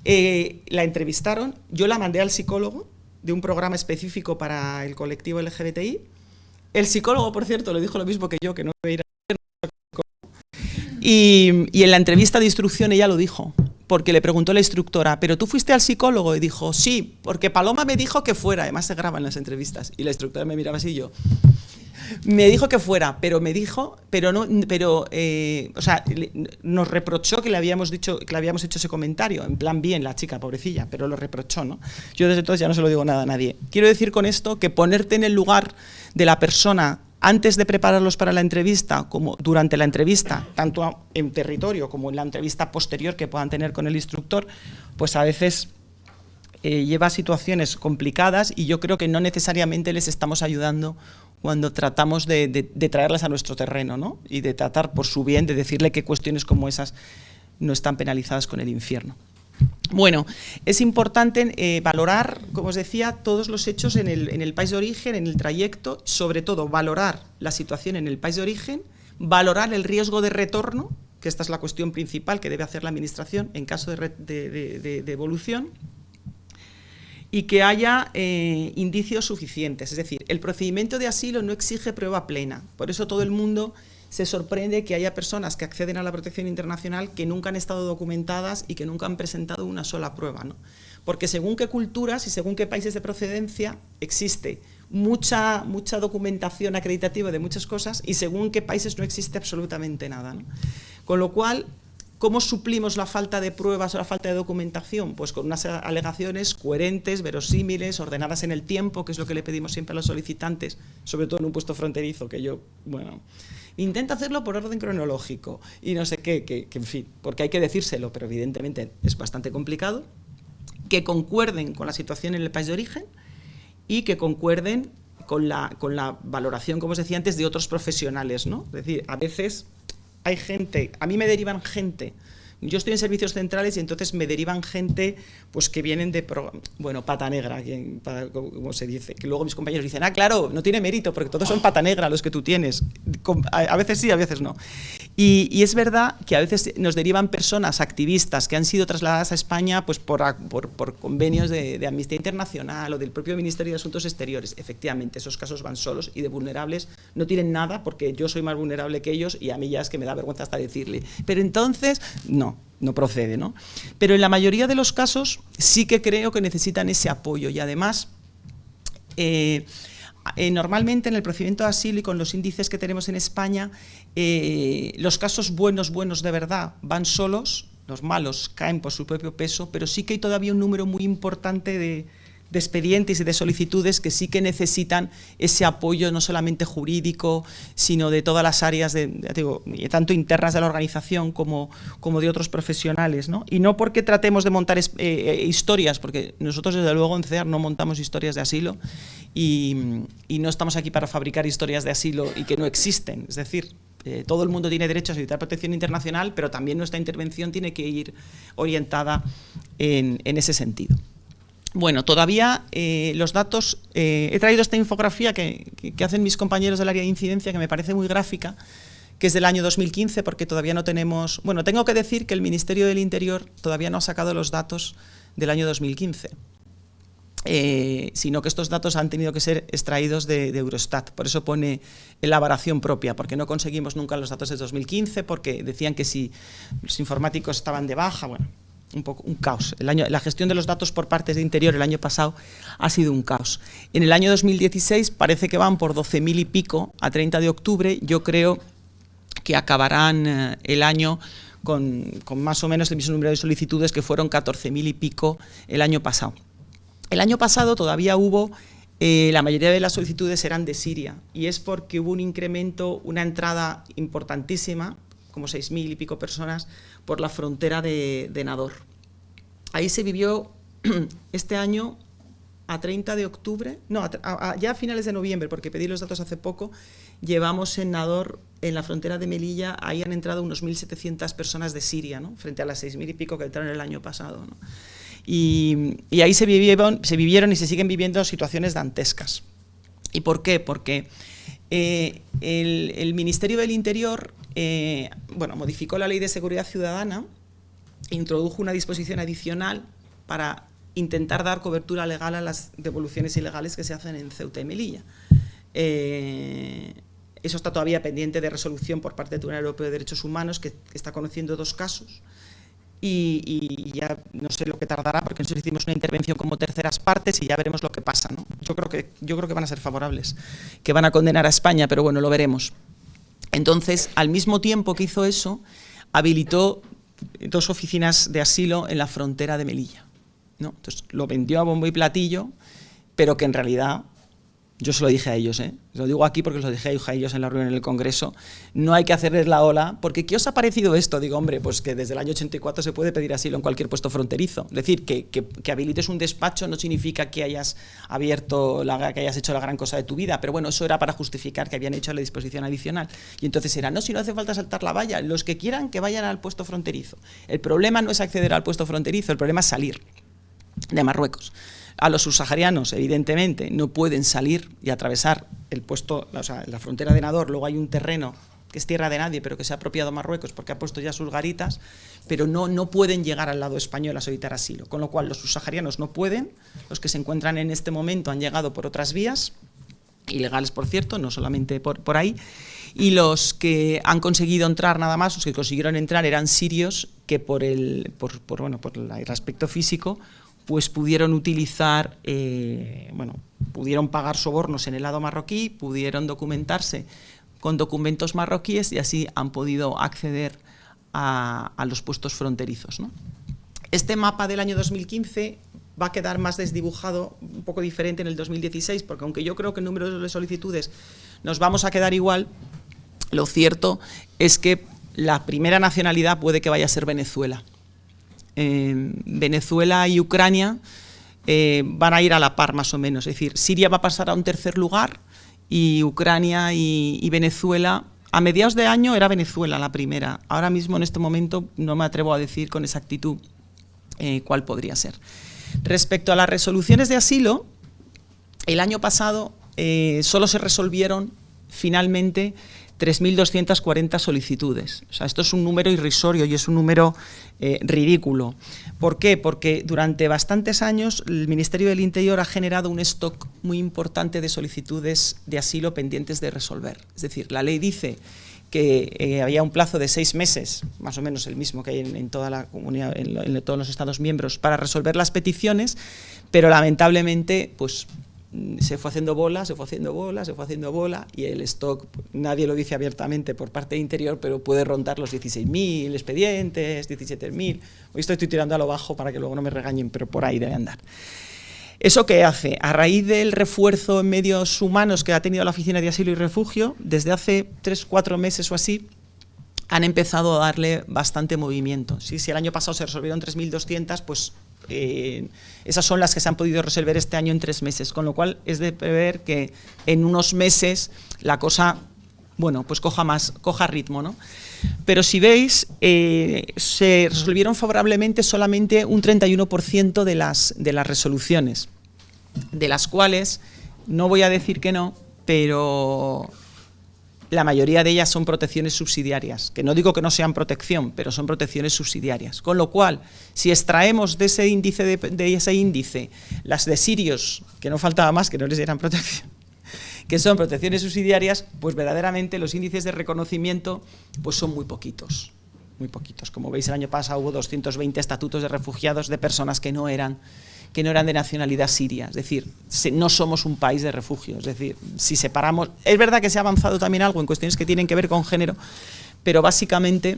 la entrevistaron, yo la mandé al psicólogo de un programa específico para el colectivo LGBTI. El psicólogo, por cierto, le dijo lo mismo que yo, que no iba a ir al infierno. Y en la entrevista de instrucción ella lo dijo, porque le preguntó la instructora, ¿pero tú fuiste al psicólogo? Y dijo, sí, porque Paloma me dijo que fuera, además se graban las entrevistas, y la instructora me miraba así y yo, me dijo que fuera, nos reprochó que le habíamos hecho ese comentario, en plan bien, la chica, pobrecilla, pero lo reprochó, ¿no? Yo desde entonces ya no se lo digo nada a nadie. Quiero decir con esto que ponerte en el lugar de la persona antes de prepararlos para la entrevista, como durante la entrevista, tanto en territorio como en la entrevista posterior que puedan tener con el instructor, pues a veces lleva a situaciones complicadas y yo creo que no necesariamente les estamos ayudando cuando tratamos de traerlas a nuestro terreno, ¿no? Y de tratar por su bien, de decirle que cuestiones como esas no están penalizadas con el infierno. Bueno, es importante valorar, como os decía, todos los hechos en el país de origen, en el trayecto, sobre todo valorar la situación en el país de origen, valorar el riesgo de retorno, que esta es la cuestión principal que debe hacer la Administración en caso de devolución, y que haya indicios suficientes. Es decir, el procedimiento de asilo no exige prueba plena, por eso todo el mundo se sorprende que haya personas que acceden a la protección internacional que nunca han estado documentadas y que nunca han presentado una sola prueba, ¿no? Porque según qué culturas y según qué países de procedencia existe mucha documentación acreditativa de muchas cosas y según qué países no existe absolutamente nada, ¿no? Con lo cual, ¿cómo suplimos la falta de pruebas o la falta de documentación? Pues con unas alegaciones coherentes, verosímiles, ordenadas en el tiempo, que es lo que le pedimos siempre a los solicitantes, sobre todo en un puesto fronterizo, que yo, bueno, intenta hacerlo por orden cronológico y no sé qué, en fin, porque hay que decírselo, pero evidentemente es bastante complicado, que concuerden con la situación en el país de origen y que concuerden con la valoración, como os decía antes, de otros profesionales, ¿no? Es decir, a veces hay gente, a mí me derivan gente, yo estoy en servicios centrales y entonces me derivan gente pues que vienen de, pata negra, como se dice, que luego mis compañeros dicen, claro, no tiene mérito porque todos son pata negra los que tú tienes, a veces sí, a veces no. Y es verdad que a veces nos derivan personas activistas que han sido trasladadas a España pues por convenios de Amnistía Internacional o del propio Ministerio de Asuntos Exteriores. Efectivamente, esos casos van solos y de vulnerables no tienen nada porque yo soy más vulnerable que ellos y a mí ya es que me da vergüenza hasta decirle. Pero entonces, no procede, ¿no? Pero en la mayoría de los casos sí que creo que necesitan ese apoyo y además normalmente en el procedimiento de asilo y con los índices que tenemos en España los casos buenos de verdad van solos, los malos caen por su propio peso, pero sí que hay todavía un número muy importante de expedientes y de solicitudes que sí que necesitan ese apoyo no solamente jurídico, sino de todas las áreas, tanto internas de la organización como de otros profesionales, ¿no? Y no porque tratemos de montar historias, porque nosotros desde luego en CEAR no montamos historias de asilo y no estamos aquí para fabricar historias de asilo y que no existen, es decir, todo el mundo tiene derecho a solicitar protección internacional, pero también nuestra intervención tiene que ir orientada en ese sentido. Bueno, todavía los datos, he traído esta infografía que hacen mis compañeros del área de incidencia, que me parece muy gráfica, que es del año 2015, porque todavía no tenemos... Bueno, tengo que decir que el Ministerio del Interior todavía no ha sacado los datos del año 2015, sino que estos datos han tenido que ser extraídos de Eurostat, por eso pone elaboración propia, porque no conseguimos nunca los datos de 2015, porque decían que si los informáticos estaban de baja, bueno... un caos. La gestión de los datos por parte de Interior el año pasado ha sido un caos. En el año 2016 parece que van por 12.000 y pico a 30 de octubre. Yo creo que acabarán el año con más o menos el mismo número de solicitudes, que fueron 14.000 y pico el año pasado. El año pasado todavía hubo, la mayoría de las solicitudes eran de Siria, y es porque hubo un incremento, una entrada importantísima, como 6.000 y pico personas, por la frontera de Nador. Ahí se vivió este año a 30 de octubre, no, ya a finales de noviembre, porque pedí los datos hace poco, llevamos en Nador, en la frontera de Melilla, ahí han entrado unos 1.700 personas de Siria, ¿no? Frente a las 6.000 y pico que entraron el año pasado, ¿no? Y ahí se vivieron y se siguen viviendo situaciones dantescas. ¿Y por qué? Porque el Ministerio del Interior modificó la Ley de Seguridad Ciudadana, introdujo una disposición adicional para intentar dar cobertura legal a las devoluciones ilegales que se hacen en Ceuta y Melilla. Eso está todavía pendiente de resolución por parte del Tribunal Europeo de Derechos Humanos, que está conociendo 2 casos. Y ya no sé lo que tardará, porque nosotros hicimos una intervención como terceras partes y ya veremos lo que pasa, ¿no? Yo creo que van a ser favorables, que van a condenar a España, pero bueno, lo veremos. Entonces, al mismo tiempo que hizo eso, habilitó 2 oficinas de asilo en la frontera de Melilla, ¿no? Entonces, lo vendió a bombo y platillo, pero que en realidad, yo se lo dije a ellos, lo digo aquí porque se lo dije a ellos en la reunión en el Congreso, no hay que hacerles la ola, porque ¿qué os ha parecido esto? Digo, hombre, pues que desde el año 84 se puede pedir asilo en cualquier puesto fronterizo. Es decir, que habilites un despacho no significa que hayas que hayas hecho la gran cosa de tu vida, pero bueno, eso era para justificar que habían hecho la disposición adicional. Y entonces era, no, si no hace falta saltar la valla, los que quieran que vayan al puesto fronterizo. El problema no es acceder al puesto fronterizo, el problema es salir de Marruecos. A los subsaharianos, evidentemente, no pueden salir y atravesar el puesto, la frontera de Nador. Luego hay un terreno que es tierra de nadie, pero que se ha apropiado Marruecos porque ha puesto ya sus garitas, pero no pueden llegar al lado español a solicitar asilo. Con lo cual, los subsaharianos no pueden, los que se encuentran en este momento han llegado por otras vías, ilegales, por cierto, no solamente por ahí, y los que han conseguido entrar nada más, los que consiguieron entrar eran sirios que por el aspecto físico, pues pudieron utilizar, pudieron pagar sobornos en el lado marroquí, pudieron documentarse con documentos marroquíes y así han podido acceder a los puestos fronterizos, ¿no? Este mapa del año 2015 va a quedar más desdibujado, un poco diferente en el 2016, porque aunque yo creo que en número de solicitudes nos vamos a quedar igual, lo cierto es que la primera nacionalidad puede que vaya a ser Venezuela. Venezuela y Ucrania van a ir a la par más o menos, es decir, Siria va a pasar a un tercer lugar y Ucrania y Venezuela, a mediados de año era Venezuela la primera, ahora mismo en este momento no me atrevo a decir con exactitud cuál podría ser. Respecto a las resoluciones de asilo, el año pasado solo se resolvieron finalmente 3.240 solicitudes. O sea, esto es un número irrisorio y es un número ridículo. ¿Por qué? Porque durante bastantes años el Ministerio del Interior ha generado un stock muy importante de solicitudes de asilo pendientes de resolver. Es decir, la ley dice que había un plazo de 6 meses, más o menos el mismo que hay en toda la comunidad, en todos los Estados miembros, para resolver las peticiones, pero lamentablemente, pues se fue haciendo bola y el stock, nadie lo dice abiertamente por parte de Interior, pero puede rondar los 16.000 expedientes, 17.000. Hoy estoy tirando a lo bajo para que luego no me regañen, pero por ahí debe andar. ¿Eso qué hace? A raíz del refuerzo en medios humanos que ha tenido la Oficina de Asilo y Refugio, desde hace 3-4 meses o así, han empezado a darle bastante movimiento. Si el año pasado se resolvieron 3.200, pues esas son las que se han podido resolver este año en 3 meses, con lo cual es de prever que en unos meses la cosa, pues coja ritmo, ¿no? Pero si veis, se resolvieron favorablemente solamente un 31% de las resoluciones, de las cuales, no voy a decir que no, pero la mayoría de ellas son protecciones subsidiarias, que no digo que no sean protección, pero son protecciones subsidiarias. Con lo cual, si extraemos de ese índice las de sirios, que no faltaba más que no les dieran protección, que son protecciones subsidiarias, pues verdaderamente los índices de reconocimiento pues son muy poquitos. Muy poquitos. Como veis, el año pasado hubo 220 estatutos de refugiados de personas que no eran de nacionalidad siria. Es decir, no somos un país de refugio. Es decir, si separamos... Es verdad que se ha avanzado también algo en cuestiones que tienen que ver con género, pero básicamente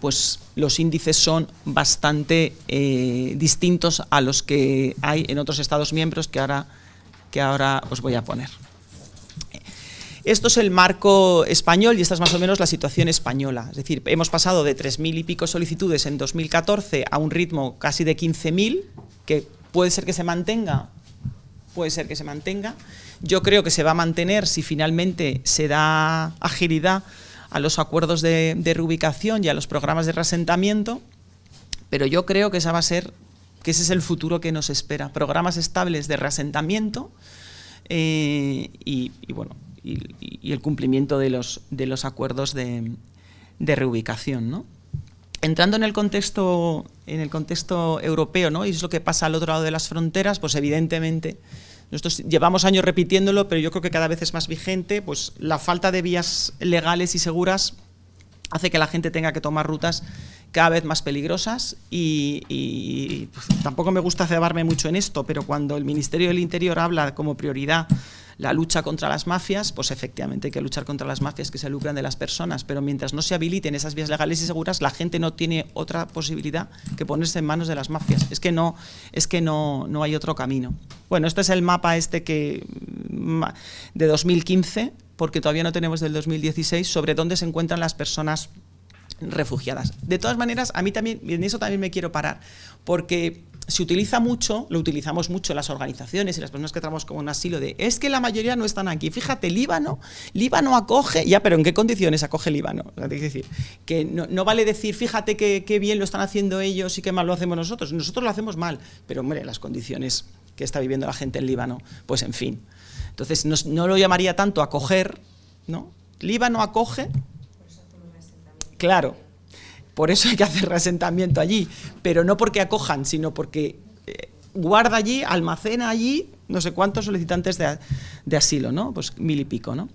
pues los índices son bastante distintos a los que hay en otros Estados miembros que ahora os voy a poner. Esto es el marco español y esta es más o menos la situación española. Es decir, hemos pasado de 3.000 y pico solicitudes en 2014 a un ritmo casi de 15.000, que puede ser que se mantenga, puede ser que se mantenga. Yo creo que se va a mantener si finalmente se da agilidad a los acuerdos de reubicación y a los programas de reasentamiento, pero yo creo que ese es el futuro que nos espera. Programas estables de reasentamiento y el cumplimiento de los acuerdos de reubicación, ¿no? Entrando en el contexto europeo, ¿no? Y es lo que pasa al otro lado de las fronteras, pues evidentemente nosotros llevamos años repitiéndolo, pero yo creo que cada vez es más vigente, pues la falta de vías legales y seguras hace que la gente tenga que tomar rutas cada vez más peligrosas y pues, tampoco me gusta cebarme mucho en esto, pero cuando el Ministerio del Interior habla como prioridad la lucha contra las mafias, pues efectivamente hay que luchar contra las mafias que se lucran de las personas, pero mientras no se habiliten esas vías legales y seguras, la gente no tiene otra posibilidad que ponerse en manos de las mafias. Es que no hay otro camino. Bueno, este es el mapa de 2015, porque todavía no tenemos del 2016, sobre dónde se encuentran las personas refugiadas. De todas maneras, a mí también, en eso también me quiero parar, porque se utiliza mucho, lo utilizamos mucho las organizaciones y las personas que trabajamos con un asilo, es que la mayoría no están aquí. Fíjate, Líbano acoge, ya, pero ¿en qué condiciones acoge Líbano? Es decir, que no vale decir, fíjate qué bien lo están haciendo ellos y qué mal lo hacemos nosotros. Nosotros lo hacemos mal, pero hombre, las condiciones que está viviendo la gente en Líbano, pues en fin. Entonces, no lo llamaría tanto acoger, ¿no? Líbano acoge, claro. Por eso hay que hacer reasentamiento allí, pero no porque acojan, sino porque guarda allí, almacena allí no sé cuántos solicitantes de asilo, ¿no? Pues 1000 y pico, ¿no?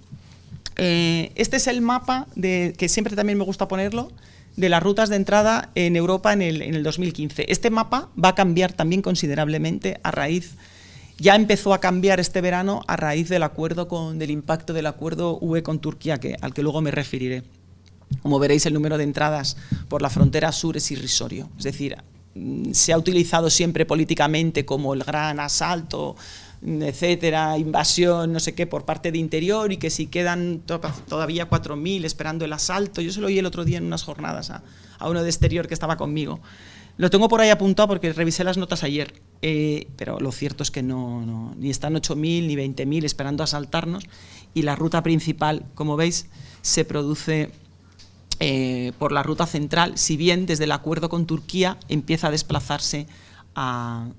Este es el mapa, que siempre también me gusta ponerlo, de las rutas de entrada en Europa en el 2015. Este mapa va a cambiar también considerablemente ya empezó a cambiar este verano a raíz del impacto del acuerdo UE con Turquía, al que luego me referiré. Como veréis, el número de entradas por la frontera sur es irrisorio. Es decir, se ha utilizado siempre políticamente como el gran asalto, etcétera, invasión, no sé qué, por parte de Interior, y que si quedan todavía 4.000 esperando el asalto. Yo se lo oí el otro día en unas jornadas a uno de Exterior que estaba conmigo. Lo tengo por ahí apuntado porque revisé las notas ayer, pero lo cierto es que no ni están 8.000 ni 20.000 esperando asaltarnos, y la ruta principal, como veis, se produce por la ruta central, si bien desde el acuerdo con Turquía empieza a desplazarse a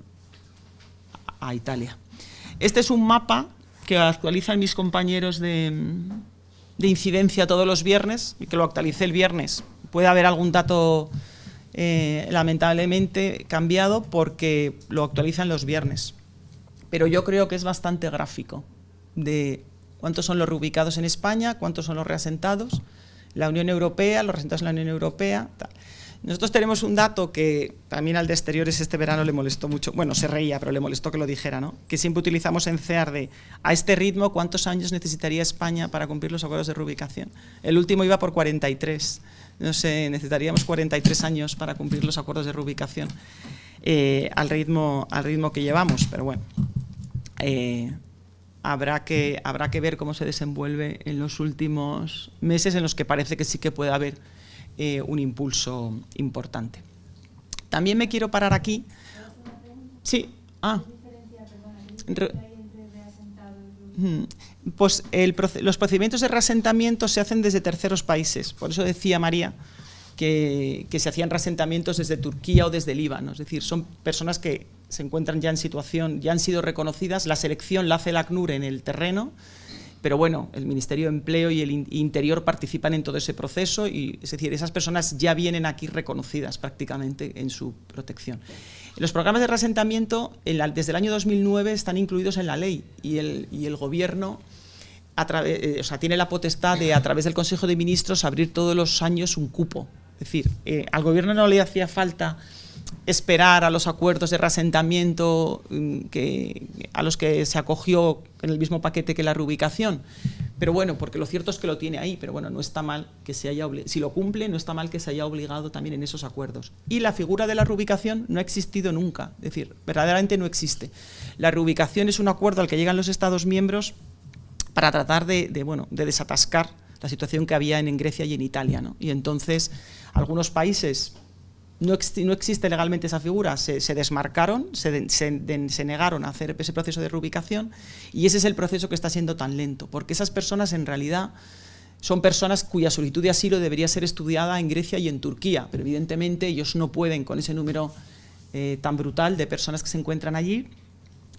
Italia. Este es un mapa que actualizan mis compañeros de incidencia todos los viernes, y que lo actualicé el viernes. Puede haber algún dato lamentablemente cambiado porque lo actualizan los viernes, pero yo creo que es bastante gráfico de cuántos son los reubicados en España, cuántos son los reasentados, la Unión Europea, los reasentados en la Unión Europea, tal. Nosotros tenemos un dato que también al de Exteriores este verano le molestó mucho, bueno, se reía, pero le molestó que lo dijera, ¿no? Que siempre utilizamos en CEAR a este ritmo, ¿cuántos años necesitaría España para cumplir los acuerdos de reubicación? El último iba por 43, no sé, necesitaríamos 43 años para cumplir los acuerdos de reubicación al ritmo que llevamos, pero bueno, habrá que ver cómo se desenvuelve en los últimos meses, en los que parece que sí que puede haber un impulso importante. También me quiero parar aquí. Sí. Pues los procedimientos de reasentamiento se hacen desde terceros países. Por eso decía María que se hacían reasentamientos desde Turquía o desde Líbano. Es decir, son personas que se encuentran ya en situación, ya han sido reconocidas. La selección la hace el ACNUR en el terreno, pero bueno, el Ministerio de Empleo y el Interior participan en todo ese proceso, y es decir, esas personas ya vienen aquí reconocidas prácticamente en su protección. Los programas de reasentamiento desde el año 2009 están incluidos en la ley, y el Gobierno tiene la potestad de, a través del Consejo de Ministros, abrir todos los años un cupo. Es decir, al Gobierno no le hacía falta esperar a los acuerdos de reasentamiento a los que se acogió en el mismo paquete que la reubicación, pero bueno, porque lo cierto es que lo tiene ahí, pero bueno, no está mal que se haya si lo cumple, no está mal que se haya obligado también en esos acuerdos. Y la figura de la reubicación no ha existido nunca, es decir, verdaderamente no existe. La reubicación es un acuerdo al que llegan los Estados miembros para tratar de desatascar la situación que había en Grecia y en Italia, ¿no? Y entonces algunos países no existe legalmente esa figura, se desmarcaron, se negaron a hacer ese proceso de reubicación, y ese es el proceso que está siendo tan lento, porque esas personas en realidad son personas cuya solicitud de asilo debería ser estudiada en Grecia y en Turquía, pero evidentemente ellos no pueden con ese número tan brutal de personas que se encuentran allí,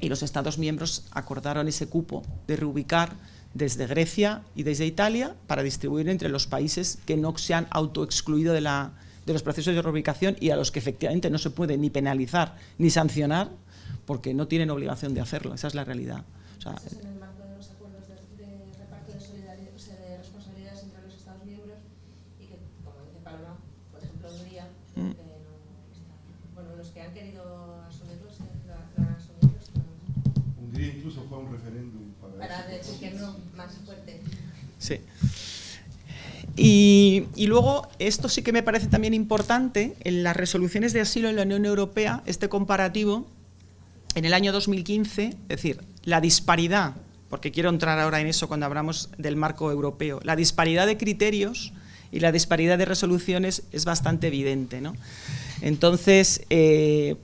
y los Estados miembros acordaron ese cupo de reubicar desde Grecia y desde Italia para distribuir entre los países que no se han autoexcluido de los procesos de reubicación y a los que efectivamente no se puede ni penalizar ni sancionar porque no tienen obligación de hacerlo. Esa es la realidad. O sea, ¿Es en el marco de los acuerdos de reparto de solidaridad, o sea, de responsabilidades entre los Estados miembros y que, como dice Palma, por ejemplo, Hungría, bueno, los que han querido asumirlos lo han asumido? Hungría incluso fue un referéndum para decir que no, más fuerte. Sí. Y luego, esto sí que me parece también importante, en las resoluciones de asilo en la Unión Europea, este comparativo, en el año 2015, es decir, la disparidad, porque quiero entrar ahora en eso cuando hablamos del marco europeo, la disparidad de criterios y la disparidad de resoluciones es bastante evidente, ¿no? Entonces,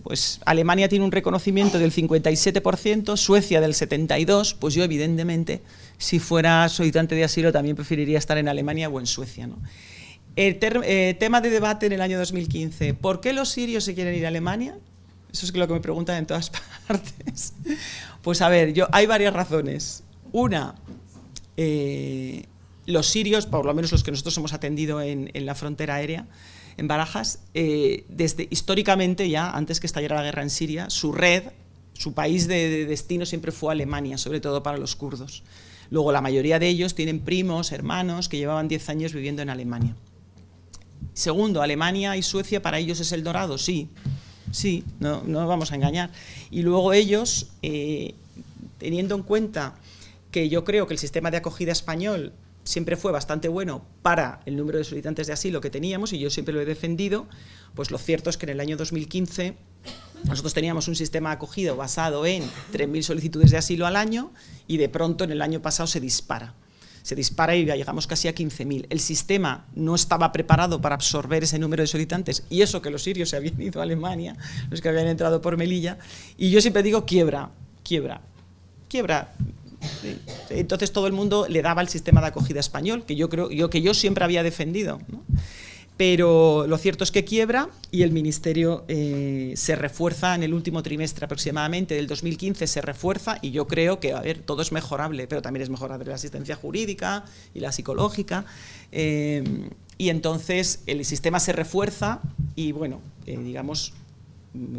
pues Alemania tiene un reconocimiento del 57%, Suecia del 72%, pues yo evidentemente, si fuera solicitante de asilo, también preferiría estar en Alemania o en Suecia, ¿no? El tema de debate en el año 2015, ¿por qué los sirios se quieren ir a Alemania? Eso es lo que me preguntan en todas partes. Pues a ver, hay varias razones. Una, los sirios, por lo menos los que nosotros hemos atendido en la frontera aérea, en Barajas, desde históricamente ya, antes que estallara la guerra en Siria, su red, su país de destino siempre fue Alemania, sobre todo para los kurdos. Luego la mayoría de ellos tienen primos, hermanos que llevaban 10 años viviendo en Alemania. Segundo, Alemania y Suecia para ellos es el dorado, sí, no nos vamos a engañar. Y luego ellos, teniendo en cuenta que yo creo que el sistema de acogida español siempre fue bastante bueno para el número de solicitantes de asilo que teníamos, y yo siempre lo he defendido, pues lo cierto es que en el año 2015 nosotros teníamos un sistema de acogida basado en 3.000 solicitudes de asilo al año, y de pronto en el año pasado se dispara y ya llegamos casi a 15.000. El sistema no estaba preparado para absorber ese número de solicitantes, y eso que los sirios se habían ido a Alemania, los que habían entrado por Melilla, y yo siempre digo quiebra. Entonces todo el mundo le daba el sistema de acogida español, que yo siempre había defendido, ¿no? Pero lo cierto es que quiebra, y el Ministerio se refuerza en el último trimestre aproximadamente del 2015, se refuerza, y yo creo que, a ver, todo es mejorable, pero también es mejorable la asistencia jurídica y la psicológica, y entonces el sistema se refuerza y, bueno, digamos,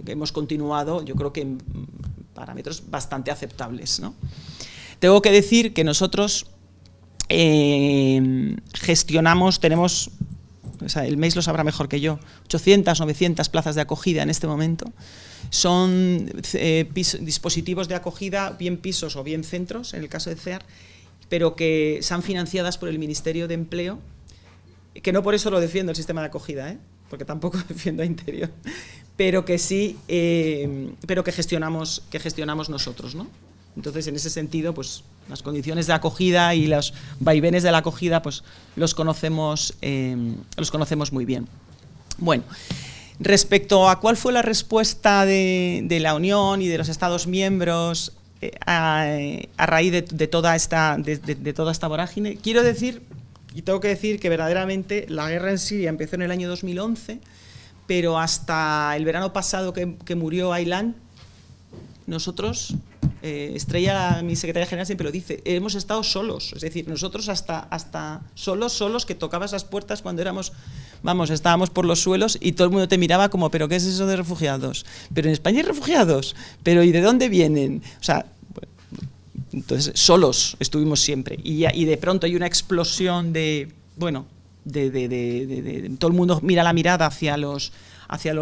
hemos continuado, yo creo que en parámetros bastante aceptables, ¿no? Tengo que decir que nosotros gestionamos, tenemos... O sea, el MEIS lo sabrá mejor que yo, 800, 900 plazas de acogida en este momento. Son dispositivos de acogida, bien pisos o bien centros, en el caso de CEAR, pero que son financiadas por el Ministerio de Empleo, que no por eso lo defiendo el sistema de acogida, porque tampoco defiendo a Interior, pero que sí, pero que gestionamos nosotros, ¿no? Entonces, en ese sentido, pues las condiciones de acogida y los vaivenes de la acogida, pues los conocemos muy bien. Bueno, respecto a cuál fue la respuesta de la Unión y de los Estados miembros a raíz de toda esta vorágine, quiero decir, y tengo que decir, que verdaderamente la guerra en Siria empezó en el año 2011, pero hasta el verano pasado que murió Aylan, nosotros... Estrella, mi secretaria general, siempre lo dice, hemos estado solos, es decir, nosotros hasta solos, que tocabas las puertas cuando estábamos por los suelos y todo el mundo te miraba como, ¿pero qué es eso de refugiados? ¿Pero en España hay refugiados? ¿Pero y de dónde vienen? O sea, entonces solos estuvimos siempre, y de pronto hay una explosión de todo el mundo mira la mirada hacia los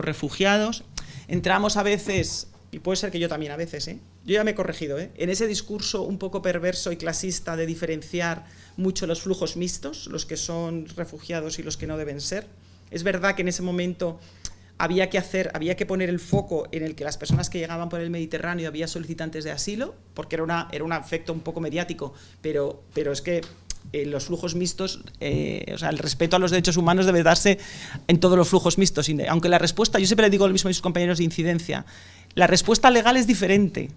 refugiados. Entramos a veces... Y puede ser que yo también a veces, yo ya me he corregido, en ese discurso un poco perverso y clasista de diferenciar mucho los flujos mixtos, los que son refugiados y los que no deben ser. Es verdad que en ese momento había que poner el foco en el que las personas que llegaban por el Mediterráneo había solicitantes de asilo, porque era un efecto un poco mediático, pero es que los flujos mixtos, o sea, el respeto a los derechos humanos debe darse en todos los flujos mixtos. Aunque la respuesta, yo siempre le digo lo mismo a mis compañeros de incidencia, la respuesta legal es diferente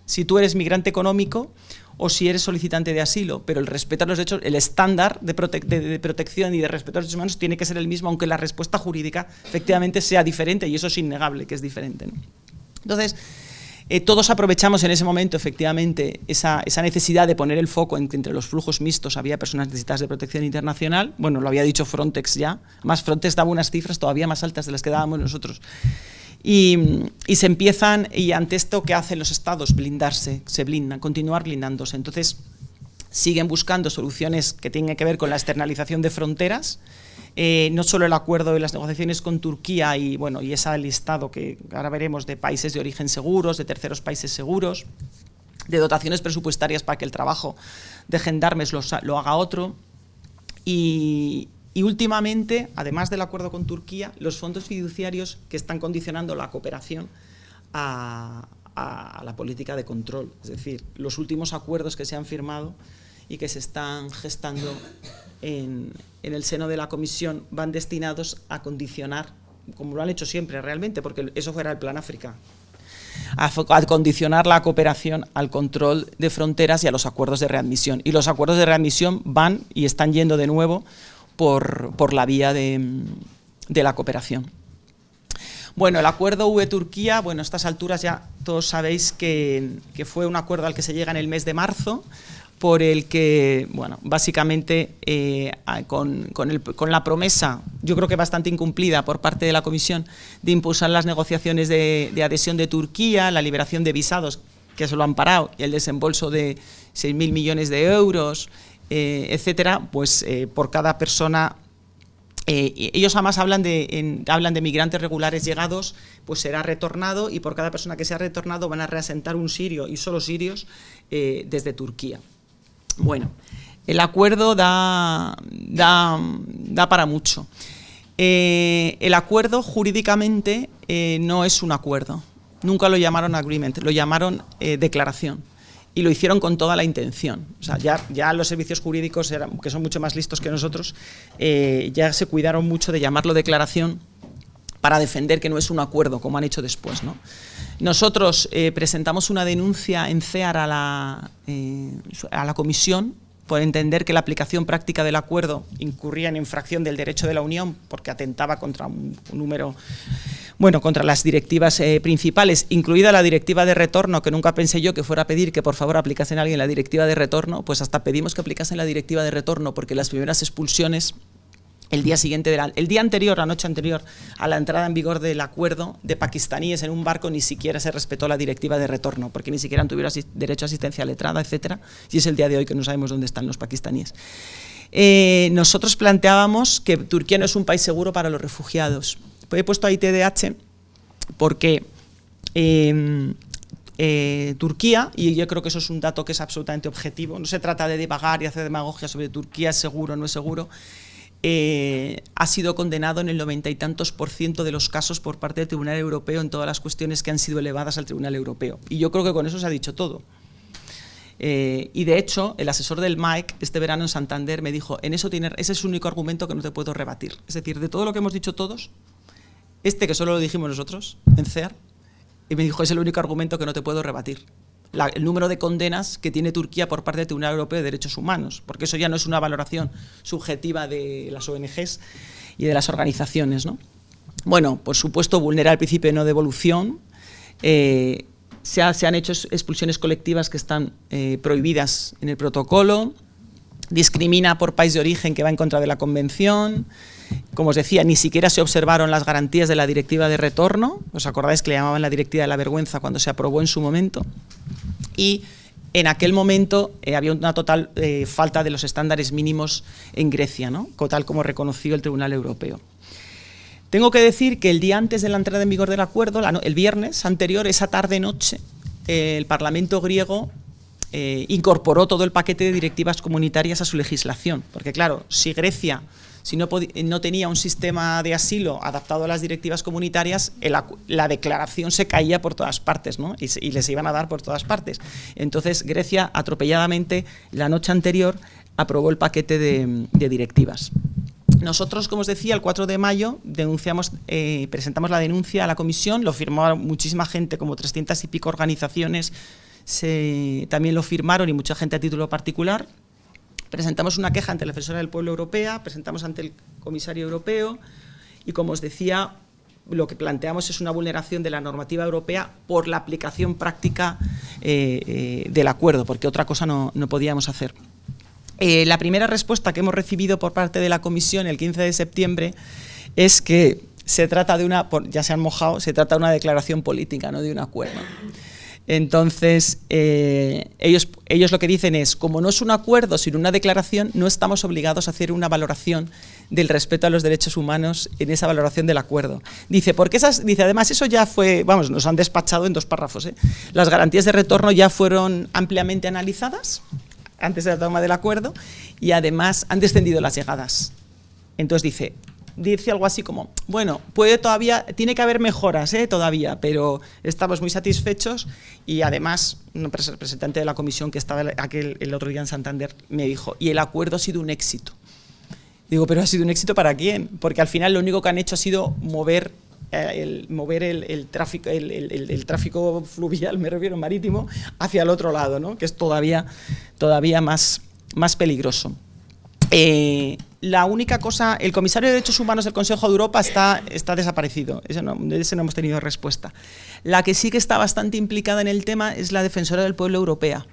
si tú eres migrante económico o si eres solicitante de asilo, pero el respeto a los derechos, el estándar de protección y de respeto a los derechos humanos tiene que ser el mismo, aunque la respuesta jurídica efectivamente sea diferente, y eso es innegable que es diferente, ¿no? Entonces, todos aprovechamos en ese momento, efectivamente, esa necesidad de poner el foco en que entre los flujos mixtos había personas necesitadas de protección internacional. Bueno, lo había dicho Frontex ya. Además, Frontex daba unas cifras todavía más altas de las que dábamos nosotros. Y se empiezan, y ante esto, ¿qué hacen los estados? Blindarse, se blindan, continuar blindándose. Entonces, siguen buscando soluciones que tienen que ver con la externalización de fronteras. No solo el acuerdo de las negociaciones con Turquía y, bueno, y ese listado que ahora veremos de países de origen seguros, de terceros países seguros, de dotaciones presupuestarias para que el trabajo de gendarmes lo haga otro. Y últimamente, además del acuerdo con Turquía, los fondos fiduciarios que están condicionando la cooperación a la política de control. Es decir, los últimos acuerdos que se han firmado y que se están gestando en el seno de la Comisión van destinados a condicionar, como lo han hecho siempre realmente, porque eso fuera el Plan África, a condicionar la cooperación al control de fronteras y a los acuerdos de readmisión. Y los acuerdos de readmisión van y están yendo de nuevo por la vía de la cooperación. Bueno, el acuerdo UE-Turquía, bueno, a estas alturas ya todos sabéis que fue un acuerdo al que se llega en el mes de marzo, por el que, bueno, básicamente con la promesa, yo creo que bastante incumplida por parte de la Comisión, de impulsar las negociaciones de adhesión de Turquía, la liberación de visados, que se lo han parado, y el desembolso de 6.000 millones de euros, etcétera, pues por cada persona. Ellos además hablan de migrantes regulares llegados, pues será retornado, y por cada persona que sea retornado van a reasentar un sirio, y solo sirios, desde Turquía. Bueno, el acuerdo da para mucho. El acuerdo jurídicamente no es un acuerdo, nunca lo llamaron agreement, lo llamaron declaración. Y lo hicieron con toda la intención. O sea, ya los servicios jurídicos, que son mucho más listos que nosotros, ya se cuidaron mucho de llamarlo declaración para defender que no es un acuerdo, como han hecho después, ¿no? Nosotros presentamos una denuncia en CEAR a la Comisión por entender que la aplicación práctica del acuerdo incurría en infracción del derecho de la Unión, porque atentaba contra un número... Bueno, contra las directivas principales, incluida la directiva de retorno, que nunca pensé yo que fuera a pedir que por favor aplicasen a alguien la directiva de retorno, pues hasta pedimos que aplicasen la directiva de retorno, porque las primeras expulsiones, el día anterior, la noche anterior a la entrada en vigor del acuerdo, de pakistaníes en un barco, ni siquiera se respetó la directiva de retorno, porque ni siquiera tuvieron derecho a asistencia letrada, etcétera, y es el día de hoy que no sabemos dónde están los pakistaníes. Nosotros planteábamos que Turquía no es un país seguro para los refugiados. Pues he puesto ahí TDH porque Turquía, y yo creo que eso es un dato que es absolutamente objetivo, no se trata de divagar y hacer demagogia sobre Turquía, es seguro o no es seguro, ha sido condenado en el 90 y tantos % de los casos por parte del Tribunal Europeo en todas las cuestiones que han sido elevadas al Tribunal Europeo. Y yo creo que con eso se ha dicho todo. Y de hecho, el asesor del MAEC este verano en Santander me dijo, ese es el único argumento que no te puedo rebatir. Es decir, de todo lo que hemos dicho todos, que solo lo dijimos nosotros en CEAR, y me dijo, es el único argumento que no te puedo rebatir. El número de condenas que tiene Turquía por parte del Tribunal Europeo de Derechos Humanos, porque eso ya no es una valoración subjetiva de las ONGs y de las organizaciones, ¿no? Bueno, por supuesto, vulnera el principio de no devolución, se han hecho expulsiones colectivas que están prohibidas en el protocolo, discrimina por país de origen, que va en contra de la Convención. Como os decía, ni siquiera se observaron las garantías de la directiva de retorno. ¿Os acordáis que le llamaban la directiva de la vergüenza cuando se aprobó en su momento? Y en aquel momento había una total falta de los estándares mínimos en Grecia, ¿no? Tal como reconoció el Tribunal Europeo. Tengo que decir que el día antes de la entrada en vigor del acuerdo, el viernes anterior, esa tarde-noche, el Parlamento griego incorporó todo el paquete de directivas comunitarias a su legislación, porque claro, si Grecia no tenía un sistema de asilo adaptado a las directivas comunitarias, la declaración se caía por todas partes, ¿no? y les iban a dar por todas partes. Entonces Grecia, atropelladamente, la noche anterior, aprobó el paquete de directivas. Nosotros, como os decía, el 4 de mayo presentamos la denuncia a la comisión, lo firmó muchísima gente, como 300 y pico organizaciones, también lo firmaron y mucha gente a título particular. Presentamos una queja ante la Defensora del Pueblo Europea, presentamos ante el Comisario Europeo y, como os decía, lo que planteamos es una vulneración de la normativa europea por la aplicación práctica del acuerdo, porque otra cosa no podíamos hacer. La primera respuesta que hemos recibido por parte de la Comisión el 15 de septiembre es que se trata de ya se han mojado, se trata de una declaración política, no de un acuerdo. Entonces, ellos lo que dicen es, como no es un acuerdo sino una declaración, no estamos obligados a hacer una valoración del respeto a los derechos humanos en esa valoración del acuerdo. Dice, además eso ya fue, nos han despachado en 2 párrafos, las garantías de retorno ya fueron ampliamente analizadas antes de la toma del acuerdo y además han descendido las llegadas. Entonces dice algo así como, bueno, tiene que haber mejoras todavía, pero estamos muy satisfechos y además un representante de la comisión que estaba el otro día en Santander me dijo, y el acuerdo ha sido un éxito. Digo, ¿pero ha sido un éxito para quién? Porque al final lo único que han hecho ha sido mover el tráfico fluvial, me refiero, marítimo, hacia el otro lado, ¿no? Que es todavía más peligroso. La única cosa, el comisario de Derechos Humanos del Consejo de Europa está desaparecido, de ese no hemos tenido respuesta. La que sí que está bastante implicada en el tema es la Defensora del Pueblo Europea.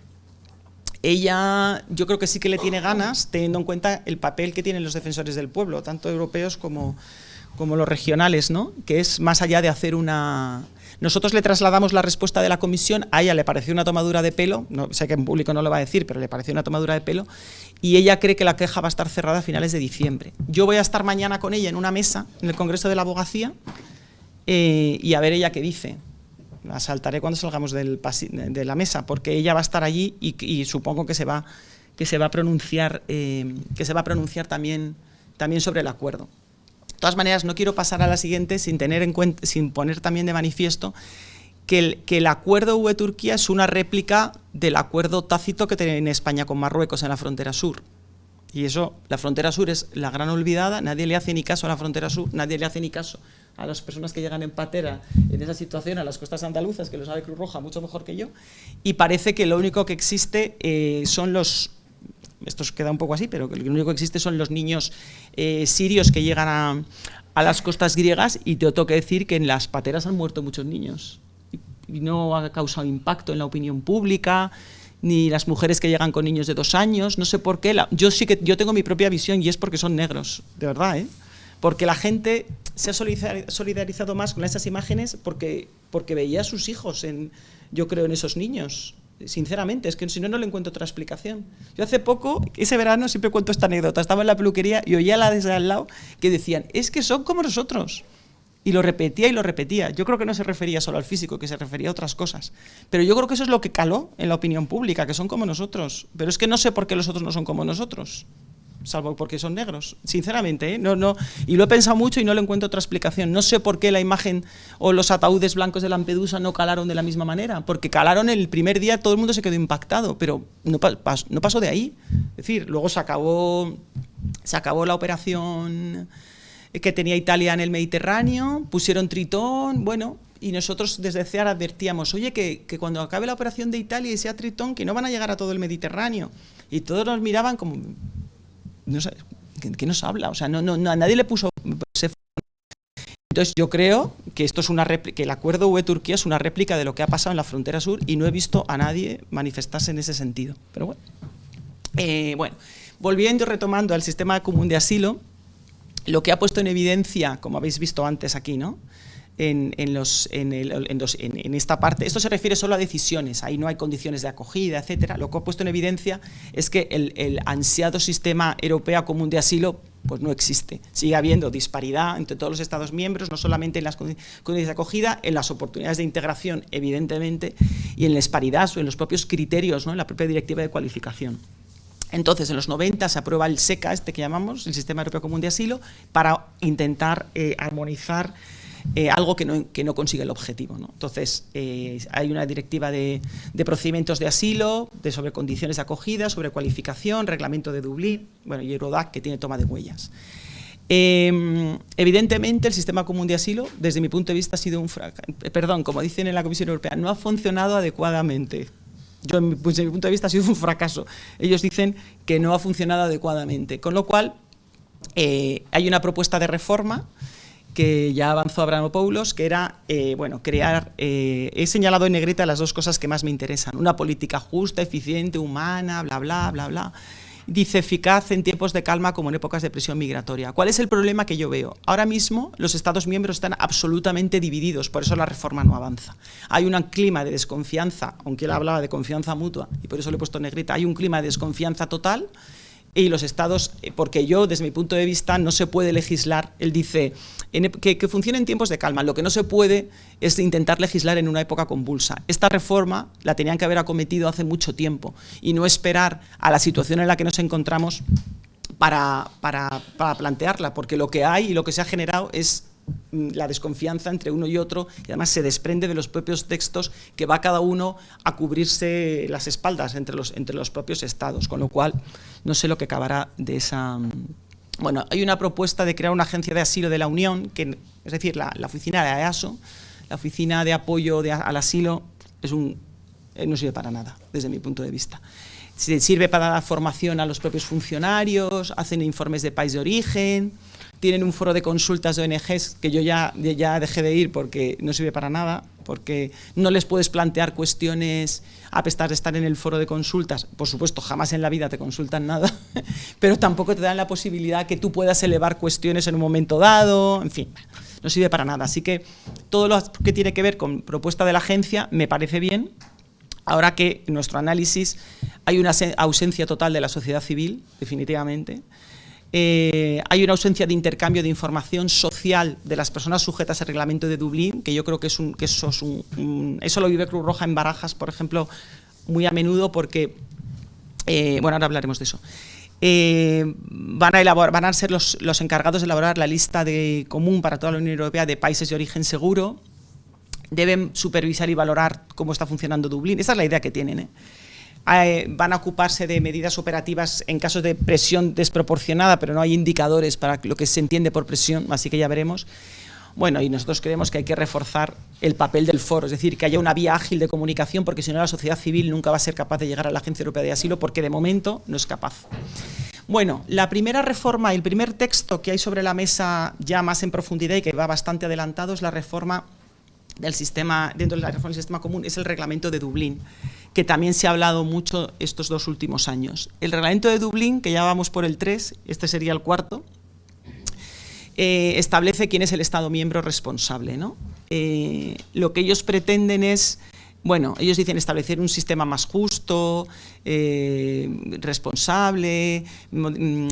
Ella, yo creo que sí que le tiene ganas, teniendo en cuenta el papel que tienen los defensores del pueblo, tanto europeos como los regionales, ¿no? Que es más allá de hacer una... Nosotros le trasladamos la respuesta de la comisión, a ella le pareció una tomadura de pelo, no, sé que en público no lo va a decir, pero le pareció una tomadura de pelo, y ella cree que la queja va a estar cerrada a finales de diciembre. Yo voy a estar mañana con ella en una mesa, en el Congreso de la Abogacía, y a ver ella qué dice. La saltaré cuando salgamos de la mesa, porque ella va a estar allí y supongo que se va a pronunciar también sobre el acuerdo. De todas maneras, no quiero pasar a la siguiente sin poner también de manifiesto que el acuerdo UE-Turquía es una réplica del acuerdo tácito que tiene España con Marruecos en la frontera sur. Y eso, la frontera sur es la gran olvidada, nadie le hace ni caso a la frontera sur, nadie le hace ni caso a las personas que llegan en patera en esa situación, a las costas andaluzas, que lo sabe Cruz Roja mucho mejor que yo, y parece que lo único que existe son los... Esto queda un poco así, pero lo único que existe son los niños sirios que llegan a las costas griegas, y te tengo que decir que en las pateras han muerto muchos niños y no ha causado impacto en la opinión pública, ni las mujeres que llegan con niños de 2 años, no sé por qué. Yo tengo mi propia visión y es porque son negros, de verdad, porque la gente se ha solidarizado más con esas imágenes porque veía a sus hijos, yo creo, en esos niños. Sinceramente, es que si no, no le encuentro otra explicación. Yo hace poco, ese verano, siempre cuento esta anécdota, estaba en la peluquería y oía a la desde al lado que decían, es que son como nosotros. Y lo repetía y lo repetía. Yo creo que no se refería solo al físico, que se refería a otras cosas. Pero yo creo que eso es lo que caló en la opinión pública, que son como nosotros. Pero es que no sé por qué los otros no son como nosotros, salvo porque son negros, sinceramente, no, y lo he pensado mucho y no le encuentro otra explicación. No sé por qué la imagen o los ataúdes blancos de Lampedusa no calaron de la misma manera, porque calaron el primer día, todo el mundo se quedó impactado, pero no pasó de ahí. Es decir, luego se acabó la operación que tenía Italia en el Mediterráneo, pusieron Tritón, bueno, y nosotros desde CEAR advertíamos, oye, que cuando acabe la operación de Italia y sea Tritón, que no van a llegar a todo el Mediterráneo. Y todos nos miraban como... No sé, ¿qué nos habla? O sea, no, a nadie le puso... Entonces yo creo que esto es que el acuerdo UE-Turquía es una réplica de lo que ha pasado en la frontera sur y no he visto a nadie manifestarse en ese sentido. Pero bueno. Volviendo y retomando al sistema común de asilo, lo que ha puesto en evidencia, como habéis visto antes aquí, ¿no? En esta parte, esto se refiere solo a decisiones, ahí no hay condiciones de acogida, etcétera. Lo que ha puesto en evidencia es que el ansiado sistema europeo común de asilo pues no existe. Sigue habiendo disparidad entre todos los Estados miembros, no solamente en las condiciones de acogida, en las oportunidades de integración, evidentemente, y en la disparidad o en los propios criterios, ¿no? En la propia directiva de cualificación. Entonces, en los 90 se aprueba el SECA, que llamamos, el Sistema Europeo Común de Asilo, para intentar armonizar algo que no consigue el objetivo, ¿no? Entonces, hay una directiva de procedimientos de asilo, sobre condiciones de acogida, sobre cualificación, reglamento de Dublín, bueno, y Eurodac, que tiene toma de huellas. Evidentemente, el sistema común de asilo, desde mi punto de vista, ha sido un fracaso. Perdón, como dicen en la Comisión Europea, no ha funcionado adecuadamente. Desde mi punto de vista, ha sido un fracaso. Ellos dicen que no ha funcionado adecuadamente, con lo cual hay una propuesta de reforma que ya avanzó Avramopoulos, que era, crear, he señalado en negrita las dos cosas que más me interesan, una política justa, eficiente, humana, bla, bla, bla, bla. Dice, eficaz en tiempos de calma como en épocas de presión migratoria. ¿Cuál es el problema que yo veo? Ahora mismo los Estados miembros están absolutamente divididos, por eso la reforma no avanza. Hay un clima de desconfianza, aunque él hablaba de confianza mutua, y por eso le he puesto en negrita, hay un clima de desconfianza total, y los estados, porque yo, desde mi punto de vista, no se puede legislar, él dice, que funcione en tiempos de calma, lo que no se puede es intentar legislar en una época convulsa. Esta reforma la tenían que haber acometido hace mucho tiempo y no esperar a la situación en la que nos encontramos para plantearla, porque lo que hay y lo que se ha generado es la desconfianza entre uno y otro, y además se desprende de los propios textos que va cada uno a cubrirse las espaldas entre los propios estados, con lo cual no sé lo que acabará de esa... Bueno, hay una propuesta de crear una agencia de asilo de la Unión, es decir, la oficina de EASO, la oficina de apoyo al asilo, no sirve para nada, desde mi punto de vista. Sirve para dar formación a los propios funcionarios, hacen informes de país de origen, tienen un foro de consultas de ONGs que yo ya dejé de ir porque no sirve para nada, porque no les puedes plantear cuestiones a pesar de estar en el foro de consultas. Por supuesto, jamás en la vida te consultan nada, pero tampoco te dan la posibilidad que tú puedas elevar cuestiones en un momento dado, en fin, no sirve para nada. Así que todo lo que tiene que ver con propuesta de la agencia me parece bien. Ahora que en nuestro análisis hay una ausencia total de la sociedad civil, definitivamente. Hay una ausencia de intercambio de información social de las personas sujetas al reglamento de Dublín, que yo creo que eso lo vive Cruz Roja en Barajas, por ejemplo, muy a menudo, porque, ahora hablaremos de eso. Van a ser los encargados de elaborar la lista común para toda la Unión Europea de países de origen seguro. Deben supervisar y valorar cómo está funcionando Dublín. Esa es la idea que tienen, van a ocuparse de medidas operativas en casos de presión desproporcionada, pero no hay indicadores para lo que se entiende por presión, así que ya veremos. Bueno, y nosotros creemos que hay que reforzar el papel del foro, es decir, que haya una vía ágil de comunicación, porque si no la sociedad civil nunca va a ser capaz de llegar a la Agencia Europea de Asilo, porque de momento no es capaz. Bueno, la primera reforma, el primer texto que hay sobre la mesa ya más en profundidad y que va bastante adelantado es la reforma del sistema, dentro de la reforma del sistema común, es el reglamento de Dublín, que también se ha hablado mucho estos 2 últimos años. El reglamento de Dublín, que ya vamos por el 3, este sería el 4, establece quién es el Estado miembro responsable, ¿no? Lo que ellos pretenden es, ellos dicen establecer un sistema más justo, responsable,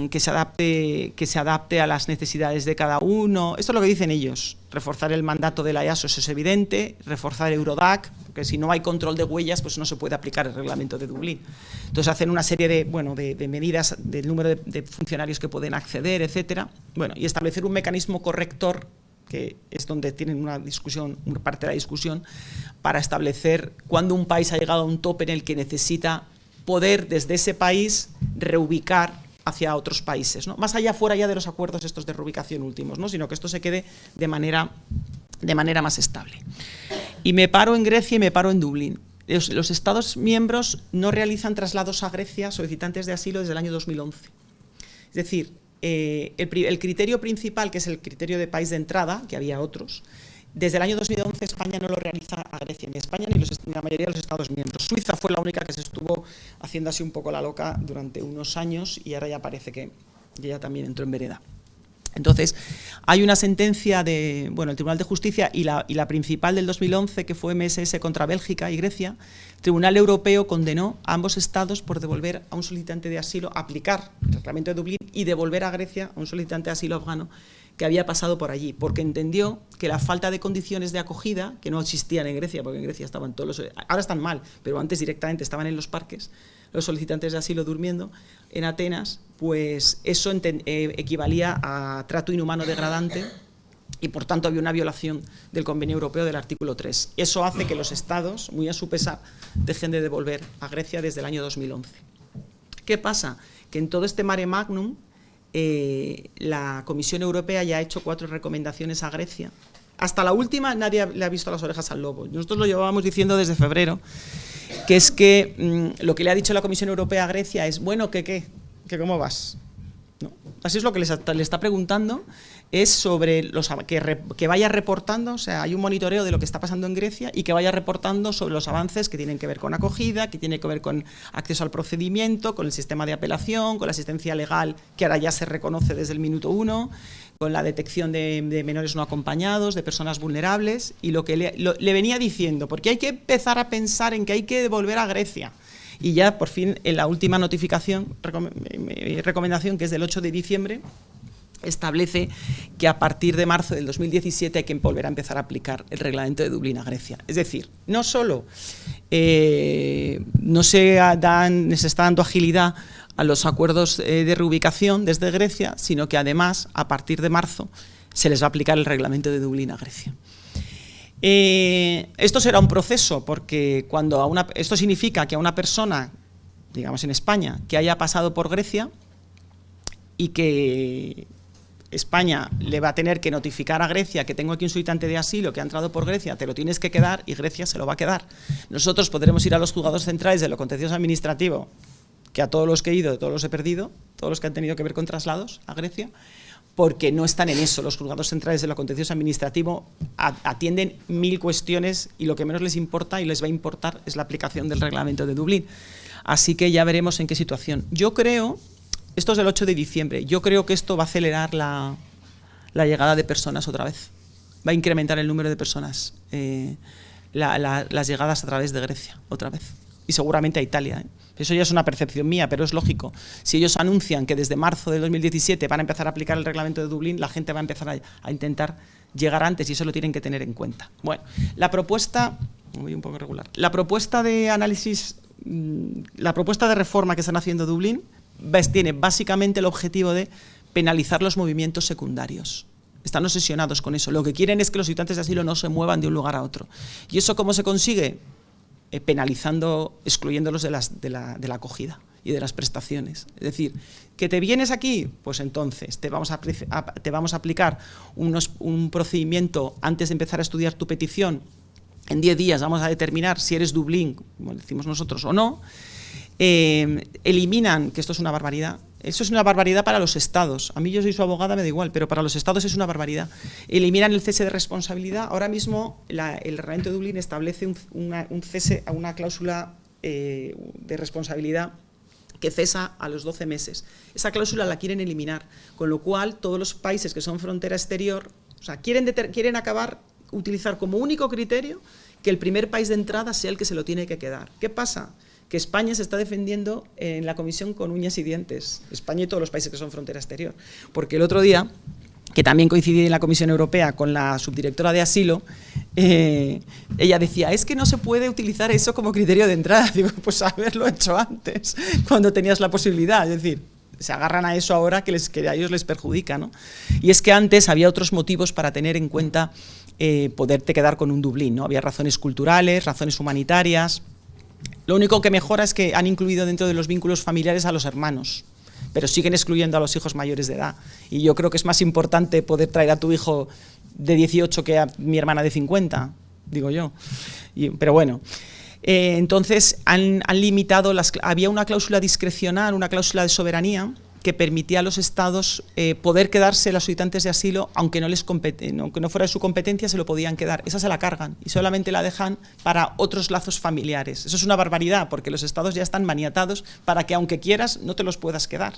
que se adapte a las necesidades de cada uno. Esto es lo que dicen ellos. Reforzar el mandato de la EASO, eso es evidente. Reforzar Eurodac, porque si no hay control de huellas, pues no se puede aplicar el reglamento de Dublín. Entonces hacen una serie de medidas del número de funcionarios que pueden acceder, etcétera. Y establecer un mecanismo corrector, que es donde tienen una parte de la discusión, para establecer cuándo un país ha llegado a un tope en el que necesita poder desde ese país reubicar hacia otros países, ¿no? Más allá, fuera ya de los acuerdos estos de reubicación últimos, ¿no? Sino que esto se quede de manera más estable. Y me paro en Grecia y me paro en Dublín. Los Estados miembros no realizan traslados a Grecia solicitantes de asilo desde el año 2011. Es decir, el criterio principal, que es el criterio de país de entrada, que había otros, desde el año 2011 España no lo realiza a Grecia, ni España ni la mayoría de los Estados miembros. Suiza fue la única que se estuvo haciendo así un poco la loca durante unos años y ahora ya parece que ya también entró en vereda. Entonces, hay una sentencia del Tribunal de Justicia y la principal del 2011, que fue MSS contra Bélgica y Grecia. El Tribunal Europeo condenó a ambos estados por devolver a un solicitante de asilo, aplicar el reglamento de Dublín y devolver a Grecia a un solicitante de asilo afgano que había pasado por allí, porque entendió que la falta de condiciones de acogida, que no existían en Grecia, porque en Grecia estaban todos ahora están mal, pero antes directamente estaban en los parques, los solicitantes de asilo durmiendo en Atenas, pues eso equivalía a trato inhumano degradante y por tanto había una violación del Convenio Europeo del artículo 3. Eso hace que los estados, muy a su pesar, dejen de devolver a Grecia desde el año 2011. ¿Qué pasa? Que en todo este mare magnum la Comisión Europea ya ha hecho 4 recomendaciones a Grecia. Hasta la última nadie le ha visto las orejas al lobo. Nosotros lo llevábamos diciendo desde febrero, que es que lo que le ha dicho la Comisión Europea a Grecia es, bueno, ¿qué cómo vas? ¿No? Así es lo que le está preguntando, es sobre que vaya reportando, o sea, hay un monitoreo de lo que está pasando en Grecia y que vaya reportando sobre los avances que tienen que ver con acogida, que tienen que ver con acceso al procedimiento, con el sistema de apelación, con la asistencia legal, que ahora ya se reconoce desde el minuto 1, con la detección de menores no acompañados, de personas vulnerables, y lo que le venía diciendo, porque hay que empezar a pensar en que hay que devolver a Grecia. Y ya, por fin, en la última notificación, recomendación, que es del 8 de diciembre, establece que a partir de marzo del 2017 hay que volver a empezar a aplicar el reglamento de Dublín a Grecia. Es decir, no solo no se está dando agilidad a los acuerdos de reubicación desde Grecia, sino que además, a partir de marzo, se les va a aplicar el reglamento de Dublín a Grecia. Esto será un proceso, porque esto significa que a una persona, digamos en España, que haya pasado por Grecia y que España le va a tener que notificar a Grecia que tengo aquí un solicitante de asilo que ha entrado por Grecia, te lo tienes que quedar, y Grecia se lo va a quedar. Nosotros podremos ir a los juzgados centrales de lo contencioso administrativo, que a todos los que he ido, todos los he perdido, todos los que han tenido que ver con traslados a Grecia, porque no están en eso. Los juzgados centrales de lo contencioso administrativo atienden 1000 cuestiones y lo que menos les importa y les va a importar es la aplicación del reglamento de Dublín. Así que ya veremos en qué situación. Yo creo, esto es el 8 de diciembre, yo creo que esto va a acelerar la llegada de personas otra vez. Va a incrementar el número de personas, las llegadas a través de Grecia otra vez. Y seguramente a Italia, Eso ya es una percepción mía, pero es lógico. Si ellos anuncian que desde marzo de 2017 van a empezar a aplicar el reglamento de Dublín, la gente va a empezar a intentar llegar antes y eso lo tienen que tener en cuenta. Bueno, la propuesta, voy un poco regular, la propuesta de análisis, la propuesta de reforma que están haciendo Dublín tiene básicamente el objetivo de penalizar los movimientos secundarios. Están obsesionados con eso. Lo que quieren es que los solicitantes de asilo no se muevan de un lugar a otro. ¿Y eso cómo se consigue? Penalizando, excluyéndolos de la acogida y de las prestaciones. Es decir, ¿que te vienes aquí? Pues entonces te vamos a aplicar un procedimiento antes de empezar a estudiar tu petición. En 10 días vamos a determinar si eres Dublín, como decimos nosotros, o no. Eliminan, que esto es una barbaridad, eso es una barbaridad para los estados. A mí, yo soy su abogada, me da igual, pero para los estados es una barbaridad. Eliminan el cese de responsabilidad. Ahora mismo el reglamento de Dublín establece un cese a una cláusula de responsabilidad que cesa a los 12 meses. Esa cláusula la quieren eliminar, con lo cual todos los países que son frontera exterior, o sea, quieren utilizar como único criterio que el primer país de entrada sea el que se lo tiene que quedar. ¿Qué pasa? Que España se está defendiendo en la Comisión con uñas y dientes, España y todos los países que son frontera exterior, porque el otro día, que también coincidí en la Comisión Europea con la subdirectora de asilo, ella decía, es que no se puede utilizar eso como criterio de entrada. Digo, pues haberlo hecho antes, cuando tenías la posibilidad, es decir, se agarran a eso ahora que a ellos les perjudica, ¿no? Y es que antes había otros motivos para tener en cuenta poderte quedar con un Dublín, ¿no? Había razones culturales, razones humanitarias. Lo único que mejora es que han incluido dentro de los vínculos familiares a los hermanos, pero siguen excluyendo a los hijos mayores de edad. Y yo creo que es más importante poder traer a tu hijo de 18 que a mi hermana de 50, digo yo. Pero bueno, entonces han limitado, había una cláusula discrecional, una cláusula de soberanía, que permitía a los estados poder quedarse los solicitantes de asilo, aunque no fuera de su competencia, se lo podían quedar. Esa se la cargan y solamente la dejan para otros lazos familiares. Eso es una barbaridad, porque los estados ya están maniatados para que, aunque quieras, no te los puedas quedar.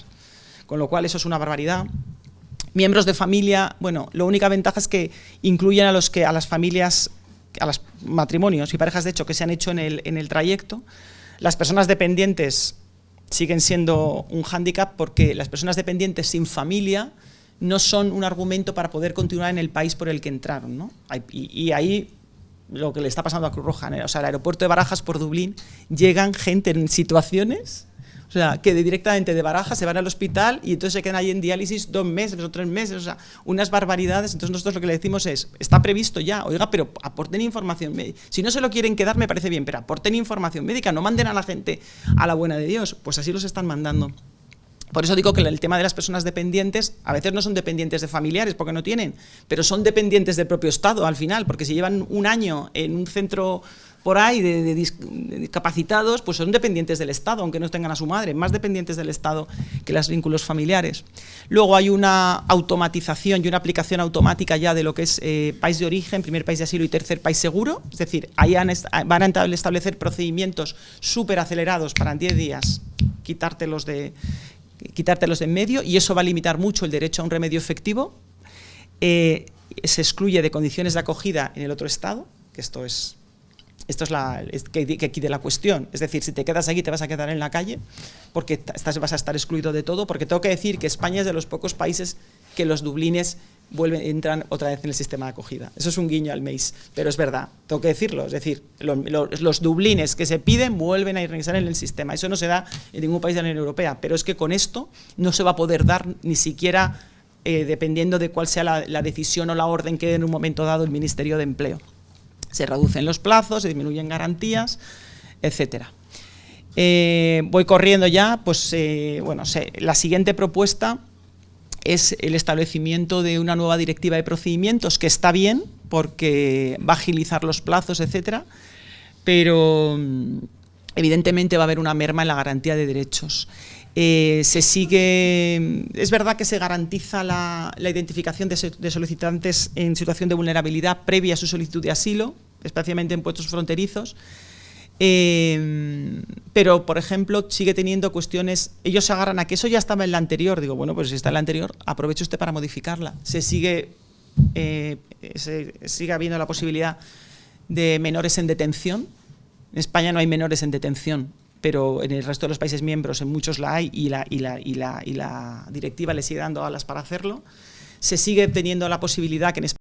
Con lo cual, eso es una barbaridad. Miembros de familia, bueno, la única ventaja es que incluyen a las familias, a los matrimonios y parejas de hecho que se han hecho en el trayecto. Las personas dependientes siguen siendo un hándicap porque las personas dependientes sin familia no son un argumento para poder continuar en el país por el que entraron, ¿no? Y ahí lo que le está pasando a Cruz Roja, o sea, al aeropuerto de Barajas por Dublín llegan gente en situaciones, o sea, que directamente de Barajas se van al hospital y entonces se quedan ahí en diálisis 2 meses o 3 meses, o sea, unas barbaridades. Entonces nosotros lo que le decimos es, está previsto ya, oiga, pero aporten información médica. Si no se lo quieren quedar me parece bien, pero aporten información médica, no manden a la gente a la buena de Dios. Pues así los están mandando. Por eso digo que el tema de las personas dependientes, a veces no son dependientes de familiares porque no tienen, pero son dependientes del propio Estado al final, porque si llevan un año en un centro por ahí de discapacitados, pues son dependientes del Estado, aunque no tengan a su madre, más dependientes del Estado que los vínculos familiares. Luego hay una automatización y una aplicación automática ya de lo que es país de origen, primer país de asilo y tercer país seguro, es decir, ahí van a establecer procedimientos súper acelerados para en 10 días quitártelos de en medio, y eso va a limitar mucho el derecho a un remedio efectivo. Se excluye de condiciones de acogida en el otro estado, que esto es que aquí de la cuestión, es decir, si te quedas aquí te vas a quedar en la calle porque vas a estar excluido de todo, porque tengo que decir que España es de los pocos países que los dublines entran otra vez en el sistema de acogida. Eso es un guiño al MEIS, pero es verdad, tengo que decirlo, es decir, los dublines que se piden vuelven a ingresar en el sistema. Eso no se da en ningún país de la Unión Europea, pero es que con esto no se va a poder dar ni siquiera dependiendo de cuál sea la decisión o la orden que dé en un momento dado el Ministerio de Empleo. Se reducen los plazos, se disminuyen garantías, etcétera. Voy corriendo ya, pues la siguiente propuesta es el establecimiento de una nueva directiva de procedimientos, que está bien porque va a agilizar los plazos, etcétera, pero evidentemente va a haber una merma en la garantía de derechos. Es verdad que se garantiza la identificación de solicitantes en situación de vulnerabilidad previa a su solicitud de asilo, especialmente en puestos fronterizos, pero, por ejemplo, sigue teniendo cuestiones, ellos se agarran a que eso ya estaba en la anterior, digo, bueno, pues si está en la anterior, aproveche usted para modificarla. Sigue habiendo la posibilidad de menores en detención. En España no hay menores en detención, pero en el resto de los países miembros en muchos la hay y la directiva le sigue dando alas para hacerlo. Se sigue teniendo la posibilidad que en España